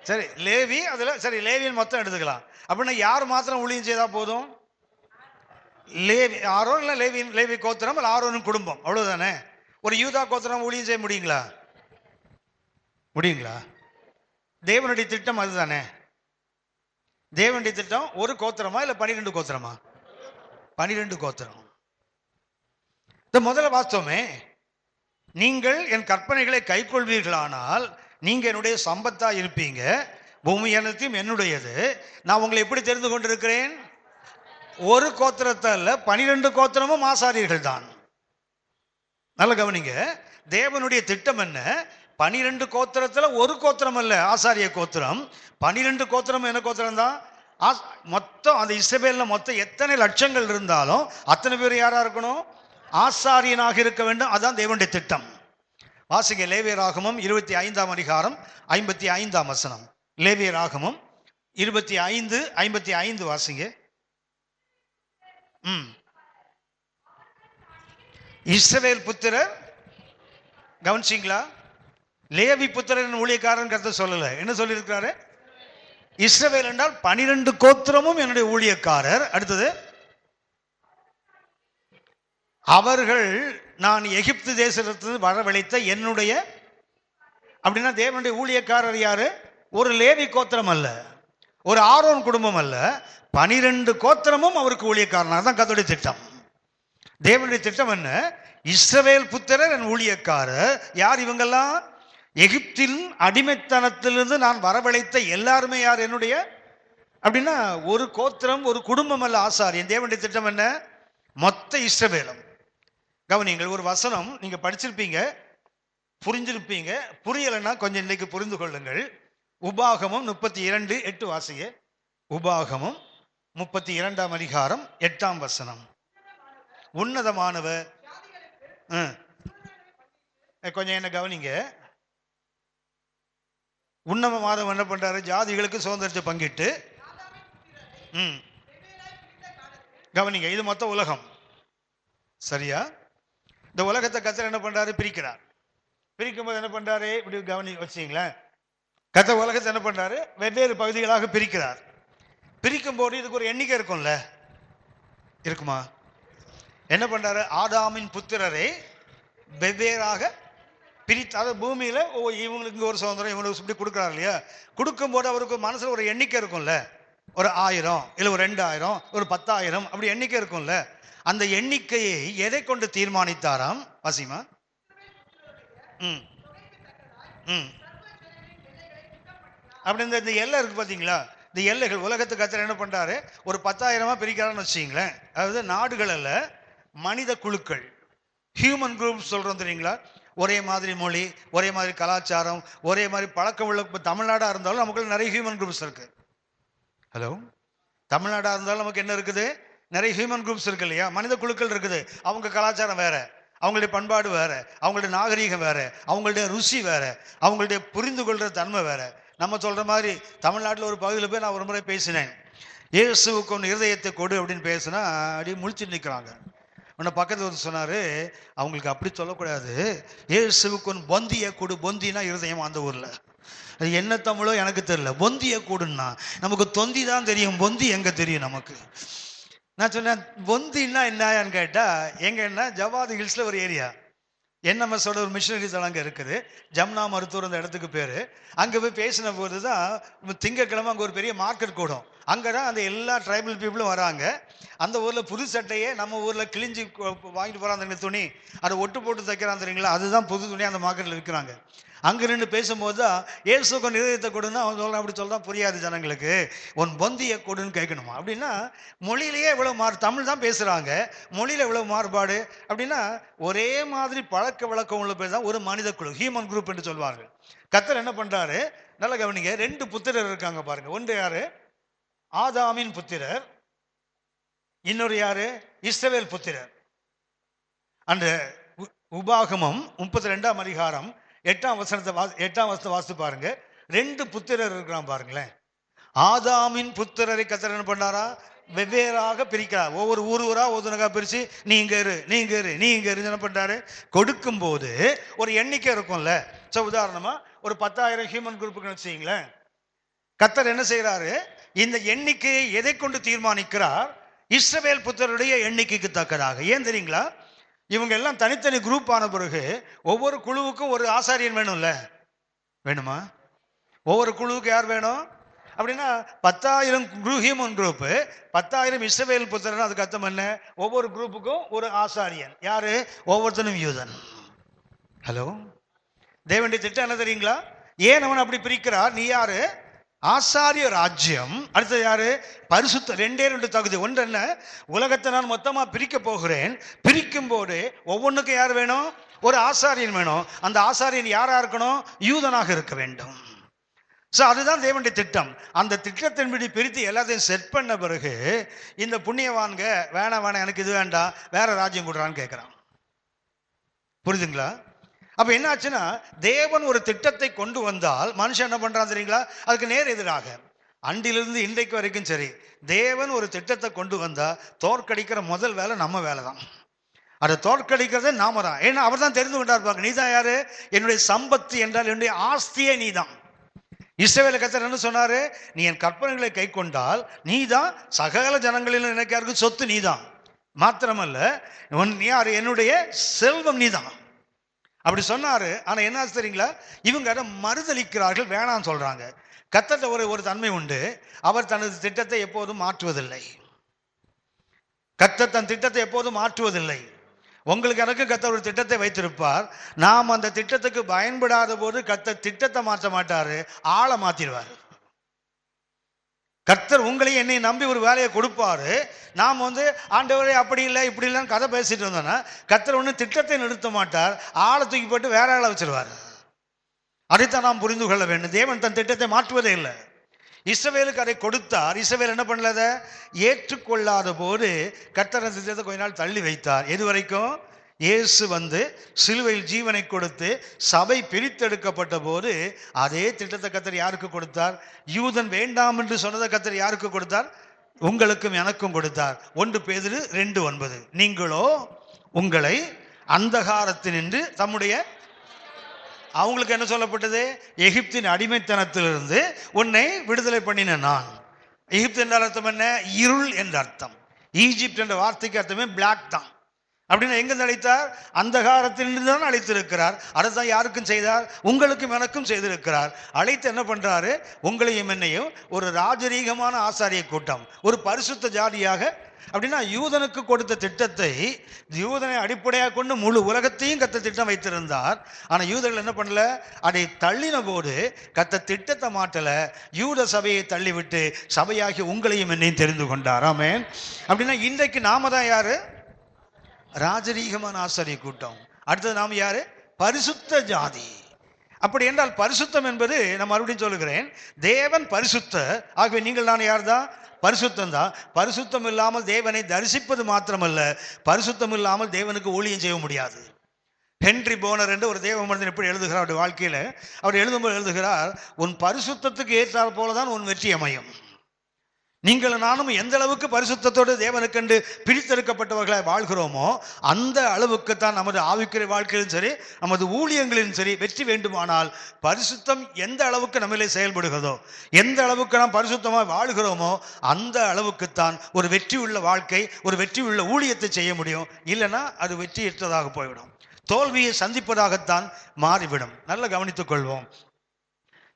சரி, லேவி. அதுல சரி, லேவியின் மொத்தம் எடுத்துக்கலாம். அப்படின்னா யார் மாத்திரம் ஊழியம் செய்தா போதும்? லேவி, ஆரோன் இல்லை லேவி கோத்திரம், ஆரோனின் குடும்பம், அவ்வளவுதானே. ஒரு யூதா கோத்திரம் ஊழியம் செய்ய முடியுங்களா? முடியுங்களா? தேவனுடைய திட்டம் அதுதானே. தேவனுடைய திட்டம் ஒரு கோத்திரமா இல்ல 12 கோத்திரமா? 12 கோத்திரம். இந்த முதல்ல வாஸ்தவமே, நீங்கள் என் கற்பனைகளை கைக்கொள்வீர்களானால் நீங்க என்னுடைய சம்பத்தா இருப்பீங்க. பூமி அனைத்தையும் என்னுடையது. நான் உங்களை எப்படி தெரிந்து கொண்டிருக்கிறேன்? ஒரு கோத்திரத்தை அல்ல, 12 கோத்திரமும் ஆசாரியர்கள் தான். நல்ல கவனிங்க. தேவனுடைய திட்டம் என்ன? 12 கோத்திரத்துல ஒரு கோத்திரம் அல்ல ஆசாரிய கோத்திரம். 12 கோத்திரம் என்ன கோத்திரம் தான்? மொத்தம் அந்த இஸ்ரவேல்ல மொத்தம் எத்தனை லட்சங்கள் இருந்தாலும் அத்தனை பேர் யாரா இருக்கணும்? ஆசாரியனாக இருக்க வேண்டும். அதான் தேவனுடைய திட்டம். வாசிங்க லேவியராகமம் 25ஆம் அதிகாரம் 55ஆம் வசனம். லேவியராகமம் 25:55 வாசிங்க. இஸ்ரவேல் புத்திரர், கவனிச்சிங்களா? லேவி புத்திரன் ஊழியக்காரன் கர்த்தர் சொல்லல. என்ன சொல்லியிருக்கிறாரு? இஸ்ரவேல் என்றால் 12 கோத்திரமும் என்னுடைய ஊழியக்காரர். அடுத்தது, அவர்கள் நான் எகிப்து தேசத்திலிருந்து வரவழைத்த என்னுடைய. அப்படின்னா தேவனுடைய ஊழியக்காரர் யாரு? ஒரு லேவி கோத்திரம் அல்ல, ஒரு ஆரோன் குடும்பம் அல்ல, 12 கோத்திரமும் அவருக்கு ஊழியக்காரனாக தான் கர்த்தருடைய திட்டம். தேவனுடைய திட்டம் என்ன? இஸ்ரவேல் புத்திரர் என் ஊழியக்காரர். யார் இவங்கெல்லாம்? எகிப்தின் அடிமைத்தனத்திலிருந்து நான் வரவழைத்த எல்லாருமே யார்? என்னுடைய. அப்படின்னா ஒரு கோத்திரம், ஒரு குடும்பம் அல்ல ஆசாரியன். தேவனுடைய திட்டம் என்ன? மொத்த இஸ்ரவேலும். கவனிங்கள், ஒரு வசனம் நீங்க படிச்சிருப்பீங்க, புரிஞ்சிருப்பீங்க. புரியலைன்னா கொஞ்சம் இன்னைக்கு புரிந்து கொள்ளுங்கள். உபாகமம் 32:8 வாசிங்க. உபாகமம் 32ஆம் அதிகாரம் 8ஆம் வசனம். உன்னதமானவர் கொஞ்சம் என்ன கவனிங்க. உன்னதமானவர் என்ன பண்றாரு? ஜாதிகளுக்கு சுதந்திரத்தை பங்கிட்டு. கவனிங்க, இது மொத்த உலகம், சரியா? இந்த உலகத்தை கர்த்தர் என்ன பண்றாரு? பிரிக்கிறார். பிரிக்கும் போது என்ன பண்றாரு? இப்படி கவனி வச்சுங்களேன். கர்த்தர் உலகத்தை என்ன பண்றாரு? வெவ்வேறு பகுதிகளாக பிரிக்கிறார். பிரிக்கும் போது இதுக்கு ஒரு எண்ணிக்கை இருக்கும்ல, இருக்குமா? என்ன பண்றாரு? ஆதாமின் புத்திரரை வெவ்வேறாக பிரித்து, அதாவது பூமியில இவங்களுக்கு ஒரு சுதந்திரம், இவங்களுக்கு இப்படி கொடுக்குறாரு இல்லையா? கொடுக்கும் போது அவருக்கு மனசுல ஒரு எண்ணிக்கை இருக்கும்ல, ஒரு 1000 இல்ல ஒரு 2000 ஒரு 10,000 அப்படி எண்ணிக்கை இருக்கும்ல. அந்த எண்ணிக்கையை எதை கொண்டு தீர்மானித்தாராம்? வாசிமா. அப்படி இந்த எல்லை இருக்கு பாத்தீங்களா? இந்த எல்லைகள் உலகத்துக்கு கர்த்தர் என்ன பண்றாரு? ஒரு 10,000 பிரிக்கிறான்னு வச்சுங்களேன். அதாவது நாடுகள் அல்ல, மனித குழுக்கள், ஹியூமன் குரூப் சொல்றோம் தெரியுங்களா? ஒரே மாதிரி மொழி, ஒரே மாதிரி கலாச்சாரம், ஒரே மாதிரி பழக்கம் உள்ள. தமிழ்நாடா இருந்தாலும் நமக்கு நிறைய ஹியூமன் குரூப்ஸ் இருக்கு. ஹலோ, தமிழ்நாடா இருந்தாலும் நமக்கு என்ன இருக்குது? நிறைய ஹியூமன் குரூப்ஸ் இருக்கு இல்லையா? மனித குழுக்கள் இருக்குது. அவங்க கலாச்சாரம் வேற, அவங்களுடைய பண்பாடு வேற, அவங்களுடைய நாகரீகம் வேற, அவங்களுடைய ருசி வேற, அவங்களுடைய புரிந்து கொள்ற தன்மை வேற. நம்ம சொல்ற மாதிரி தமிழ்நாட்டில் ஒரு பகுதியில் போய் நான் ஒரு முறை பேசினேன். இயேசுவுக்கு ஒன்று இருதயத்தை கொடு அப்படின்னு பேசுனா அப்படியே முழிச்சு நிற்கிறாங்க. உன்னை பக்கத்தில் வந்து சொன்னாரு, அவங்களுக்கு அப்படி சொல்லக்கூடாது, இயேசுவுக்கு ஒன்று பொந்தியை கொடு. பொந்தினா இருதயம் அந்த ஊரில். அது என்ன தமிழோ எனக்கு தெரியல. பொந்தியை கொடுன்னா நமக்கு தொந்தி தான் தெரியும், பொந்தி எங்கே தெரியும் நமக்கு. நான் சொன்னேன் பொந்தின்னா என்னன்னு கேட்டால், எங்கன்னா ஜவாது ஹில்ஸில் ஒரு ஏரியா, என்எம்எஸோட ஒரு மிஷினரி தளம் அங்கே இருக்குது, ஜம்னா மருத்துவர் அந்த இடத்துக்கு பேர். அங்கே போய் பேசின போது தான் திங்கக்கிழமை அங்கே ஒரு பெரிய மார்க்கெட் கூடும். அங்கே தான் அந்த எல்லா ட்ரைபல் பீப்புளும் வராங்க. அந்த ஊரில் புது சட்டையே நம்ம ஊரில் கிழிஞ்சி வாங்கிட்டு போகிறாங்க துணி, அதை ஒட்டு போட்டு தைக்கிறான் தெரியுங்களா, அதுதான் புது துணி அந்த மார்க்கெட்டில் விற்கிறாங்க. அங்கே நின்று பேசும்போது தான் இயேசுக்கு நிறுவனத்தை கொடுன்னா அவன் சொல்கிறான். அப்படி சொல்கிறான், புரியாது ஜனங்களுக்கு. உன் பொந்தியை கொடுன்னு கேட்கணுமா அப்படின்னா, மொழியிலேயே இவ்வளோ தமிழ் தான் பேசுகிறாங்க, மொழியில் இவ்வளோ மாறுபாடு அப்படின்னா, ஒரே மாதிரி பழக்க வழக்கம் உள்ள பேர் தான் ஒரு மனித குழு, ஹியூமன் குரூப் என்று சொல்வார்கள். கர்த்தர் என்ன பண்ணுறாரு, நல்ல கவனிங்க. 2 புத்திரர் இருக்காங்க பாருங்க. ஒன்று யாரு? ஆதாமின் புத்திரர். இன்னொரு யாரு? இஸ்ரவேல் புத்திரர். அந்த உபாகமம் 32ஆம் அதிகாரம் 8ஆம் வசனத்தை வாசித்து பாருங்க. 2 புத்திரர் இருக்கிறான் பாருங்களேன். ஆதாமின் புத்திரரை கர்த்தர் என்ன பண்ணாரா, வெவ்வேறாக பிரிக்கிறார். ஒவ்வொரு ஊரா ஒவ்வொருக்கா பிரிச்சு நீங்க இரு நீங்க இரு நீங்க இரு என்ன பண்றாரு. கொடுக்கும் போது ஒரு எண்ணிக்கை இருக்கும்ல. ஸோ உதாரணமா ஒரு 10,000 ஹியூமன் குரூப்புன்னு வச்சுங்களேன். கர்த்தர் என்ன செய்யறாரு, இந்த எண்ணிக்கையை எதை கொண்டு தீர்மானிக்கிறார்? இஸ்ரவேல் புத்திரருடைய எண்ணிக்கைக்கு தக்கதாக. ஏன் தெரியுங்களா, இவங்க எல்லாம் தனித்தனி குரூப் ஆன பிறகு ஒவ்வொரு குழுவுக்கும் ஒரு ஆசாரியன் வேணும்ல. வேணுமா? ஒவ்வொரு குழுவுக்கு யார் வேணும் அப்படின்னா 10,000 ஹியூமன் குரூப்பு, 10,000 இஸ்ரவேல் புத்திரன். அதுக்கு அர்த்தம் என்ன? ஒவ்வொரு குரூப்புக்கும் ஒரு ஆசாரியன். யாரு? ஒவ்வொருத்தனும் யூதன். ஹலோ, தேவனுடைய திட்டம் என்ன தெரியுங்களா? ஏன் அவன் அப்படி பிரிக்கிறார்? நீ யாரு? ஆசாரிய ராஜ்யம். அடுத்தது யாரு? பரிசுத்த. 2 தகுதி. ஒன்று என்ன, உலகத்தை நான் மொத்தமா பிரிக்க போகிறேன். பிரிக்கும் போது ஒவ்வொன்றுக்கும் யார் வேணும்? ஒரு ஆசாரியன் வேணும். அந்த ஆசாரியன் யாரா இருக்கணும்? யூதனாக இருக்க வேண்டும். ஸோ அதுதான் தேவனுடைய திட்டம். அந்த திட்டத்தின்படி பிரித்து எல்லாத்தையும் செட் பண்ண பிறகு இந்த புண்ணியவான்க வேணாம் எனக்கு இது வேண்டாம், வேற ராஜ்யம் கொடுறான்னு கேட்கிறான். புரியுதுங்களா? அப்ப என்ன ஆச்சுன்னா, தேவன் ஒரு திட்டத்தை கொண்டு வந்தால் மனுஷன் என்ன பண்றான் தெரியுங்களா? அதுக்கு நேர் எதிராக. அன்றிலிருந்து இன்றைக்கு வரைக்கும் சரி, தேவன் ஒரு திட்டத்தை கொண்டு வந்தா தோற்கடிக்கிற முதல் வேலை நம்ம வேலை தான். அதை தோற்கடிக்கிறதே நாம தான். ஏன்னா அவர் தான் தெரிந்து கொண்டார் பாருங்க. நீ தான் யாரு? என்னுடைய சம்பத்து என்றால் என்னுடைய ஆஸ்தியே நீ தான். இஸ்ரவேல் கர்த்தர் என்ன சொன்னாரு? நீ என் கற்பனைகளை கை கொண்டால் நீ தான் சகல ஜனங்களிலும் எனக்கு யாருக்கு சொத்து நீ தான். மாத்திரமல்ல, யாரு? என்னுடைய செல்வம் நீ தான். அப்படி சொன்னாரு. ஆனா என்ன தெரியுங்களா, இவங்க அதை மறுதளிக்கிறார்கள், வேணாம் சொல்றாங்க. கர்த்தர்ட்ட ஒரு தன்மை உண்டு, அவர் தனது திட்டத்தை எப்போதும் மாற்றுவதில்லை. கர்த்தர் தன் திட்டத்தை எப்போதும் மாற்றுவதில்லை. உங்களுக்கு எனக்கு கர்த்தர் ஒரு திட்டத்தை வைத்திருப்பார். நாம் அந்த திட்டத்துக்கு பயன்படாத போது கர்த்தர் திட்டத்தை மாற்ற மாட்டாரு, ஆளை மாத்திடுவார். கர்த்தர் உங்களையும் என்னை நம்பி ஒரு வேலையை கொடுப்பாரு. நாம் ஆண்டவரே அப்படி இல்லை இப்படி இல்லைன்னு கதை பேசிட்டு இருந்தோன்னா கர்த்தர் ஒன்றும் திட்டத்தை நிறுத்த மாட்டார், ஆளை தூக்கி போட்டு வேற ஆளை வச்சிருவார். அதைத்தான் நாம் புரிந்து கொள்ள வேண்டும். தேவன் தன் திட்டத்தை மாற்றுவதே இல்லை. இஸ்ரவேலுக்கு அதை கொடுத்தார். இஸ்ரவேல் என்ன பண்ணல? ஏற்றுக்கொள்ளாத போது கர்த்தர் அந்த திட்டத்தை கொஞ்ச நாள் தள்ளி வைத்தார். எது வரைக்கும்? இயேசு சிலுவையில் ஜீவனை கொடுத்து சபை பிரித்தெடுக்கப்பட்ட போது அதே திட்டத்தை கர்த்தர் யாருக்கு கொடுத்தார்? யூதன் வேண்டாம் என்று சொன்னதை கர்த்தர் யாருக்கு கொடுத்தார்? உங்களுக்கும் எனக்கும் கொடுத்தார். 1 பேதுரு 2:9. நீங்களோ உங்களை அந்தகாரத்தினின்று தம்முடைய, அவங்களுக்கு என்ன சொல்லப்பட்டது? எகிப்தின் அடிமைத்தனத்திலிருந்து உன்னை விடுதலை பண்ணின நான். எகிப்து என்ற அர்த்தம் என்ன? இருள் என்ற அர்த்தம். ஈஜிப்ட் என்ற வார்த்தைக்கு அர்த்தமே பிளாக் தான். அப்படின்னா எங்க அழைத்தார்? அந்தகாரத்திலிருந்து தான் அழைத்திருக்கிறார். அதைத்தான் யாருக்கும் செய்தார்? உங்களுக்கும் எனக்கும் செய்திருக்கிறார். அழைத்து என்ன பண்றாரு? உங்களையும் என்னையும் ஒரு ராஜரீகமான ஆசாரிய கூட்டம், ஒரு பரிசுத்த ஜாதியாக. அப்படின்னா யூதனுக்கு கொடுத்த திட்டத்தை, யூதனை அடிப்படையாக கொண்டு முழு உலகத்தையும் கர்த்தர் திட்டம் வைத்திருந்தார். ஆனா யூதர்கள் என்ன பண்ணல? அதை தள்ளின போது கர்த்தர் திட்டத்தை மாற்றல, யூத சபையை தள்ளிவிட்டு சபையாகி உங்களையும் என்னையும் தெரிந்து கொண்டார். ஆமென். அப்படின்னா இன்றைக்கு நாம தான் யாரு? ராஜரீகமான ஆசாரிய கூட்டம். அடுத்தது நாம் யாரு? பரிசுத்த ஜாதி. அப்படி என்றால் பரிசுத்தம் என்பது, நான் மறுபடியும் சொல்லுகிறேன், தேவன் பரிசுத்த. ஆகவே நீங்கள் நான் யார் தான்? பரிசுத்தம் தான். பரிசுத்தம் இல்லாமல் தேவனை தரிசிப்பது மாத்திரமல்ல, பரிசுத்தம் இல்லாமல் தேவனுக்கு ஊழியம் செய்ய முடியாது. ஹென்றி போனர் என்று ஒரு தேவ மனிதன் எப்படி எழுதுகிறார் அவருடைய வாழ்க்கையில? அவர் எழுதும்போது எழுதுகிறார், உன் பரிசுத்தத்துக்கு ஏற்றால் போலதான் உன் வெற்றி அமையும். நீங்களும் நானும் எந்த அளவுக்கு பரிசுத்தத்தோடு தேவனுக்கென்று பிரித்தெடுக்கப்பட்டவர்களாய் வாழ்கிறோமோ அந்த அளவுக்குத்தான் நமது ஆவிக்குரிய வாழ்க்கையிலும் சரி, நமது ஊழியங்களிலும் சரி வெற்றி வேண்டுமானால் பரிசுத்தம் எந்த அளவுக்கு நம்மளே செயல்படுகிறதோ, எந்த அளவுக்கு நாம் பரிசுத்தமாக வாழ்கிறோமோ அந்த அளவுக்குத்தான் ஒரு வெற்றி உள்ள வாழ்க்கை, ஒரு வெற்றி உள்ள ஊழியத்தை செய்ய முடியும். இல்லைன்னா அது வெற்றியற்றதாக போய்விடும், தோல்வியை சந்திப்பதாகத்தான் மாறிவிடும். நல்ல கவனித்துக் கொள்வோம்.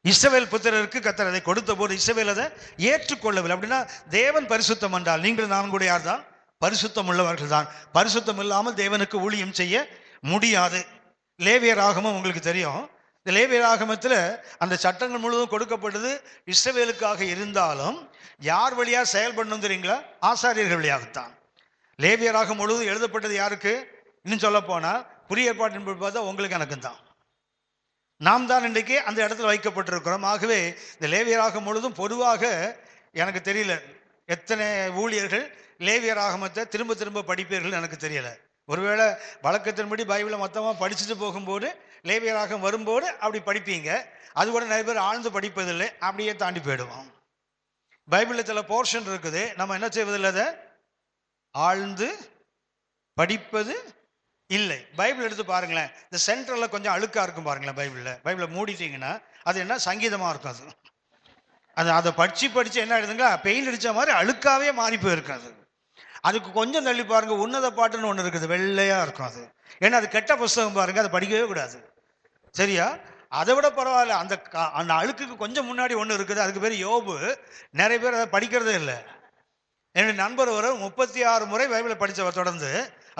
இஸ்ரவேல் புத்திரருக்கு கர்த்தர் அதை கொடுத்த போது இஸ்ரவேல் அதை ஏற்றுக்கொள்ளவில்லை. அப்படின்னா தேவன் பரிசுத்தம் என்றால் நீங்கள் நான் கூட யார் தான்? பரிசுத்தம் உள்ளவர்கள் தான். பரிசுத்தம் இல்லாமல் தேவனுக்கு ஊழியம் செய்ய முடியாது. லேவியராகமம் உங்களுக்கு தெரியும். இந்த லேவியராகமத்தில் அந்த சட்டங்கள் முழுவதும் கொடுக்கப்பட்டது இஸ்ரவேலுக்காக இருந்தாலும் யார் வழியாக செயல்படணும் தெரியுங்களா? ஆசாரியர்கள் வழியாகத்தான். லேவியராகம் முழுவதும் எழுதப்பட்டது யாருக்கு? இன்னும் சொல்ல போனால் புதிய ஏற்பாட்டின் பார்த்தா உங்களுக்கு எனக்கு தான். நாம் தான் இன்றைக்கு அந்த இடத்துல வைக்கப்பட்டிருக்கிறோம். ஆகவே இந்த லேவியராகம் முழுதும் பொதுவாக எனக்கு தெரியல எத்தனை ஊழியர்கள் லேவியராகமத்தை திரும்ப திரும்ப படிப்பீர்கள் எனக்கு தெரியல. ஒருவேளை வழக்கத்தின்படி பைபிளை மொத்தமாக படிச்சுட்டு போகும்போது லேவியராகம் வரும்போது அப்படி படிப்பீங்க. அது கூட நிறைய பேர் ஆழ்ந்து படிப்பதில்லை, அப்படியே தாண்டி போயிடுவோம். பைபிளில் சில போர்ஷன் இருக்குது, நம்ம என்ன செய்வதில்லை, அதை ஆழ்ந்து படிப்பது இல்லை. பைபிள் எடுத்து பாருங்களேன், இந்த சென்ட்ரலில் கொஞ்சம் அழுக்காக இருக்கும் பாருங்களேன். பைபிளை மூடிட்டீங்கன்னா அது என்ன சங்கீதமாக இருக்கும். அதை படித்து என்ன ஆயிடுதுங்க, பெயிண்ட் அடித்த மாதிரி அழுக்காவே மாறி போயிருக்காது. அதுக்கு கொஞ்சம் தள்ளி பாருங்க, உன்னத பாட்டுன்னு ஒன்று இருக்குது, வெள்ளையாக இருக்கும் அது. ஏன்னா அது கெட்ட புஸ்தகம் பாருங்க, அதை படிக்கவே கூடாது. சரியா? அதை விட பரவாயில்ல, அந்த அழுக்குக்கு கொஞ்சம் முன்னாடி ஒன்று இருக்குது, அதுக்கு பேர் யோபு. நிறைய பேர் அதை படிக்கிறதே இல்லை. என்னுடைய நண்பர் ஒரு 36 முறை பைபிளை படித்தவர் தொடர்ந்து.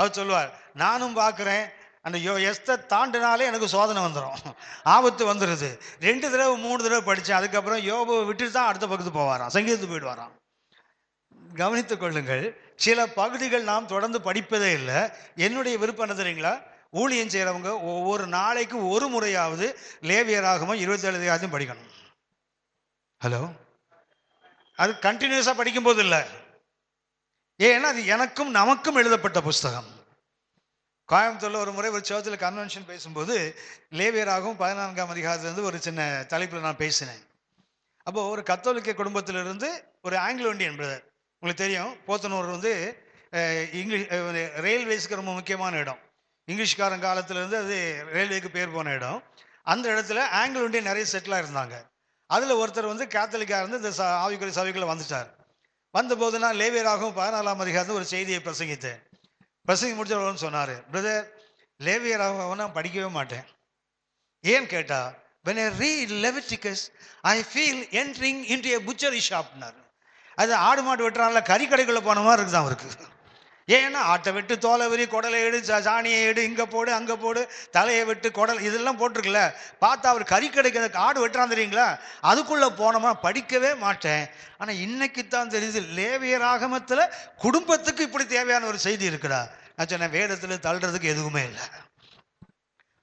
அவர் சொல்லுவார், நானும் பார்க்குறேன், அந்த எஸ்தை தாண்டினாலே எனக்கு சோதனை வந்துடும், ஆபத்து வந்துடுது. 2 தடவை 3 தடவை படித்தேன். அதுக்கப்புறம் யோபுவை விட்டுட்டு தான் அடுத்த பக்கத்து போவாராம், சங்கீதத்துக்கு போயிடுவாராம். கவனித்துக் கொள்ளுங்கள், சில பகுதிகள் நாம் தொடர்ந்து படிப்பதே இல்லை. என்னுடைய விருப்பம் என்ன தெரியுங்களா? ஊழியம் செய்கிறவங்க ஒவ்வொரு நாளைக்கு ஒரு முறையாவது லேவியராகமம் 27 அதிகாரத்தையும் படிக்கணும். ஹலோ, அது கண்டினியூஸாக படிக்கும்போது இல்லை, ஏன்னா அது எனக்கும் நமக்கும் எழுதப்பட்ட புஸ்தகம். கோயம்புத்தூர்ல ஒரு முறை ஒரு சர்ச்சில் கன்வென்ஷன் பேசும்போது லேவியராகவும் 14ஆம் அதிகாரத்திலிருந்து ஒரு சின்ன தலைப்பில் நான் பேசினேன். அப்போ ஒரு கத்தோலிக்க குடும்பத்திலிருந்து ஒரு ஆங்கிலோ இண்டியன் பிரதர், உங்களுக்கு தெரியும் போத்தனூர் இங்கிலீஷ் ரயில்வேஸ்க்கு ரொம்ப முக்கியமான இடம். இங்கிலீஷ்காரன் காலத்திலேருந்து அது ரயில்வேக்கு பேர் போன இடம். அந்த இடத்துல ஆங்கிலோ இண்டியன் நிறைய செட்டிலாக இருந்தாங்க. அதில் ஒருத்தர் கேத்தலிக்காக இருந்து இந்த ஆவிக்குரிய சபைக்குள்ள வந்துட்டார். வந்தபோது நான் லேவியராகவும் 14ஆம் அதிகாரத்தில் ஒரு செய்தியை பிரசங்கித்தேன். பிரசங்கி முடிச்சவர்னு சொன்னார், பிரதர் லேவியராகவும் நான் படிக்கவே மாட்டேன். ஏன்னு கேட்டால், when I read Leviticus I feel entering into a butchery shopனார். அது ஆடு மாடு வெட்டுறான்ல, கறி கடைக்குள்ளே போன மாதிரி இருக்குதான் அவருக்கு. ஏன்னா ஆட்டை வெட்டு, தோலை வெறி, குடலை எடு, சாணியை எடு, இங்கே போடு அங்கே போடு, தலையை வெட்டு, குடல் இதெல்லாம் போட்டிருக்குல்ல. பார்த்தா அவர் கறி கடைக்கு ஆடு வெட்டுறான் தெரியுங்களா, அதுக்குள்ளே போனோமா படிக்கவே மாட்டேன். ஆனால் இன்னைக்கு தான் தெரியுது, லேவியராகமத்தில் குடும்பத்துக்கு இப்படி தேவையான ஒரு செய்தி இருக்குடா. நான் சொன்னேன், வேதத்தில் தள்ளுறதுக்கு எதுவுமே இல்லை.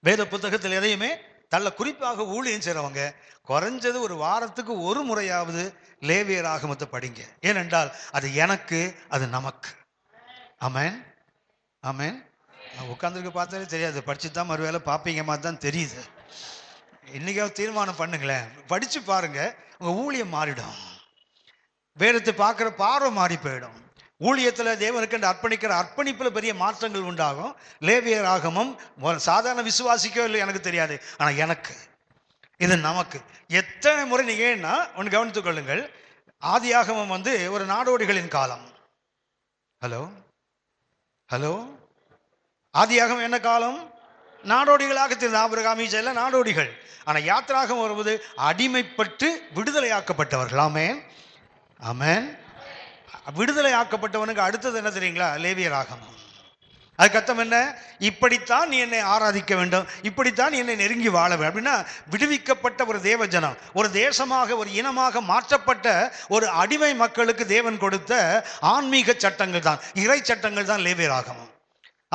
வேத புத்தகத்தில் எதையுமே தள்ள. குறிப்பாக ஊழியம் செய்கிறவங்க குறைஞ்சது ஒரு வாரத்துக்கு ஒரு முறையாவது லேவியராகமத்தை படிங்க. ஏனென்றால் அது எனக்கு, அது நமக்கு. ஆமென், ஆமென். உட்காந்துருக்கு பார்த்தாலே தெரியாது, படிச்சு தான் மறுவேளை பார்ப்பீங்க மாதிரி தான் தெரியுது. இன்னைக்காவது தீர்மானம் பண்ணுங்களேன், படிச்சு பாருங்க, உங்க ஊழியம் மாறிடும். வேதத்தை பார்க்குற பார்வை மாறி போயிடும். ஊழியத்தில் தேவனுக்கு அர்ப்பணிக்கிற அர்ப்பணிப்பில் பெரிய மாற்றங்கள் உண்டாகும். லேவியராகமம் சாதாரண விசுவாசிக்கோ இல்லை எனக்கு தெரியாது, ஆனால் எனக்கு, இது நமக்கு. எத்தனை முறை நீங்கள் ஏன்னா ஒன்று கவனித்துக் கொள்ளுங்கள், ஆதியாகமம் ஒரு நாடோடிகளின் காலம். ஹலோ ஹலோ, ஆதியாகமம் என்ன காலம்? நாடோடிகளாக தெரிந்த ஆபிரகாம், ஈசாய் நாடோடிகள். ஆனால் யாத்திராகமம் வருவது அடிமைப்பட்டு விடுதலையாக்கப்பட்டவர்கள். ஆமென், ஆமென். விடுதலை ஆக்கப்பட்டவனுக்கு அடுத்தது என்ன தெரியுங்களா? லேவியராகமம். அதுக்கு அர்த்தம் என்ன? இப்படித்தான் நீ என்னை ஆராதிக்க வேண்டும், இப்படித்தான் நீ என்னை நெருங்கி வாழ வேண்டும். அப்படின்னா விடுவிக்கப்பட்ட ஒரு தேவ ஜனம், ஒரு தேசமாக, ஒரு இனமாக மாற்றப்பட்ட ஒரு அடிமை மக்களுக்கு தேவன் கொடுத்த ஆன்மீக சட்டங்கள் தான், இறை சட்டங்கள் தான் லேவியராகமம்.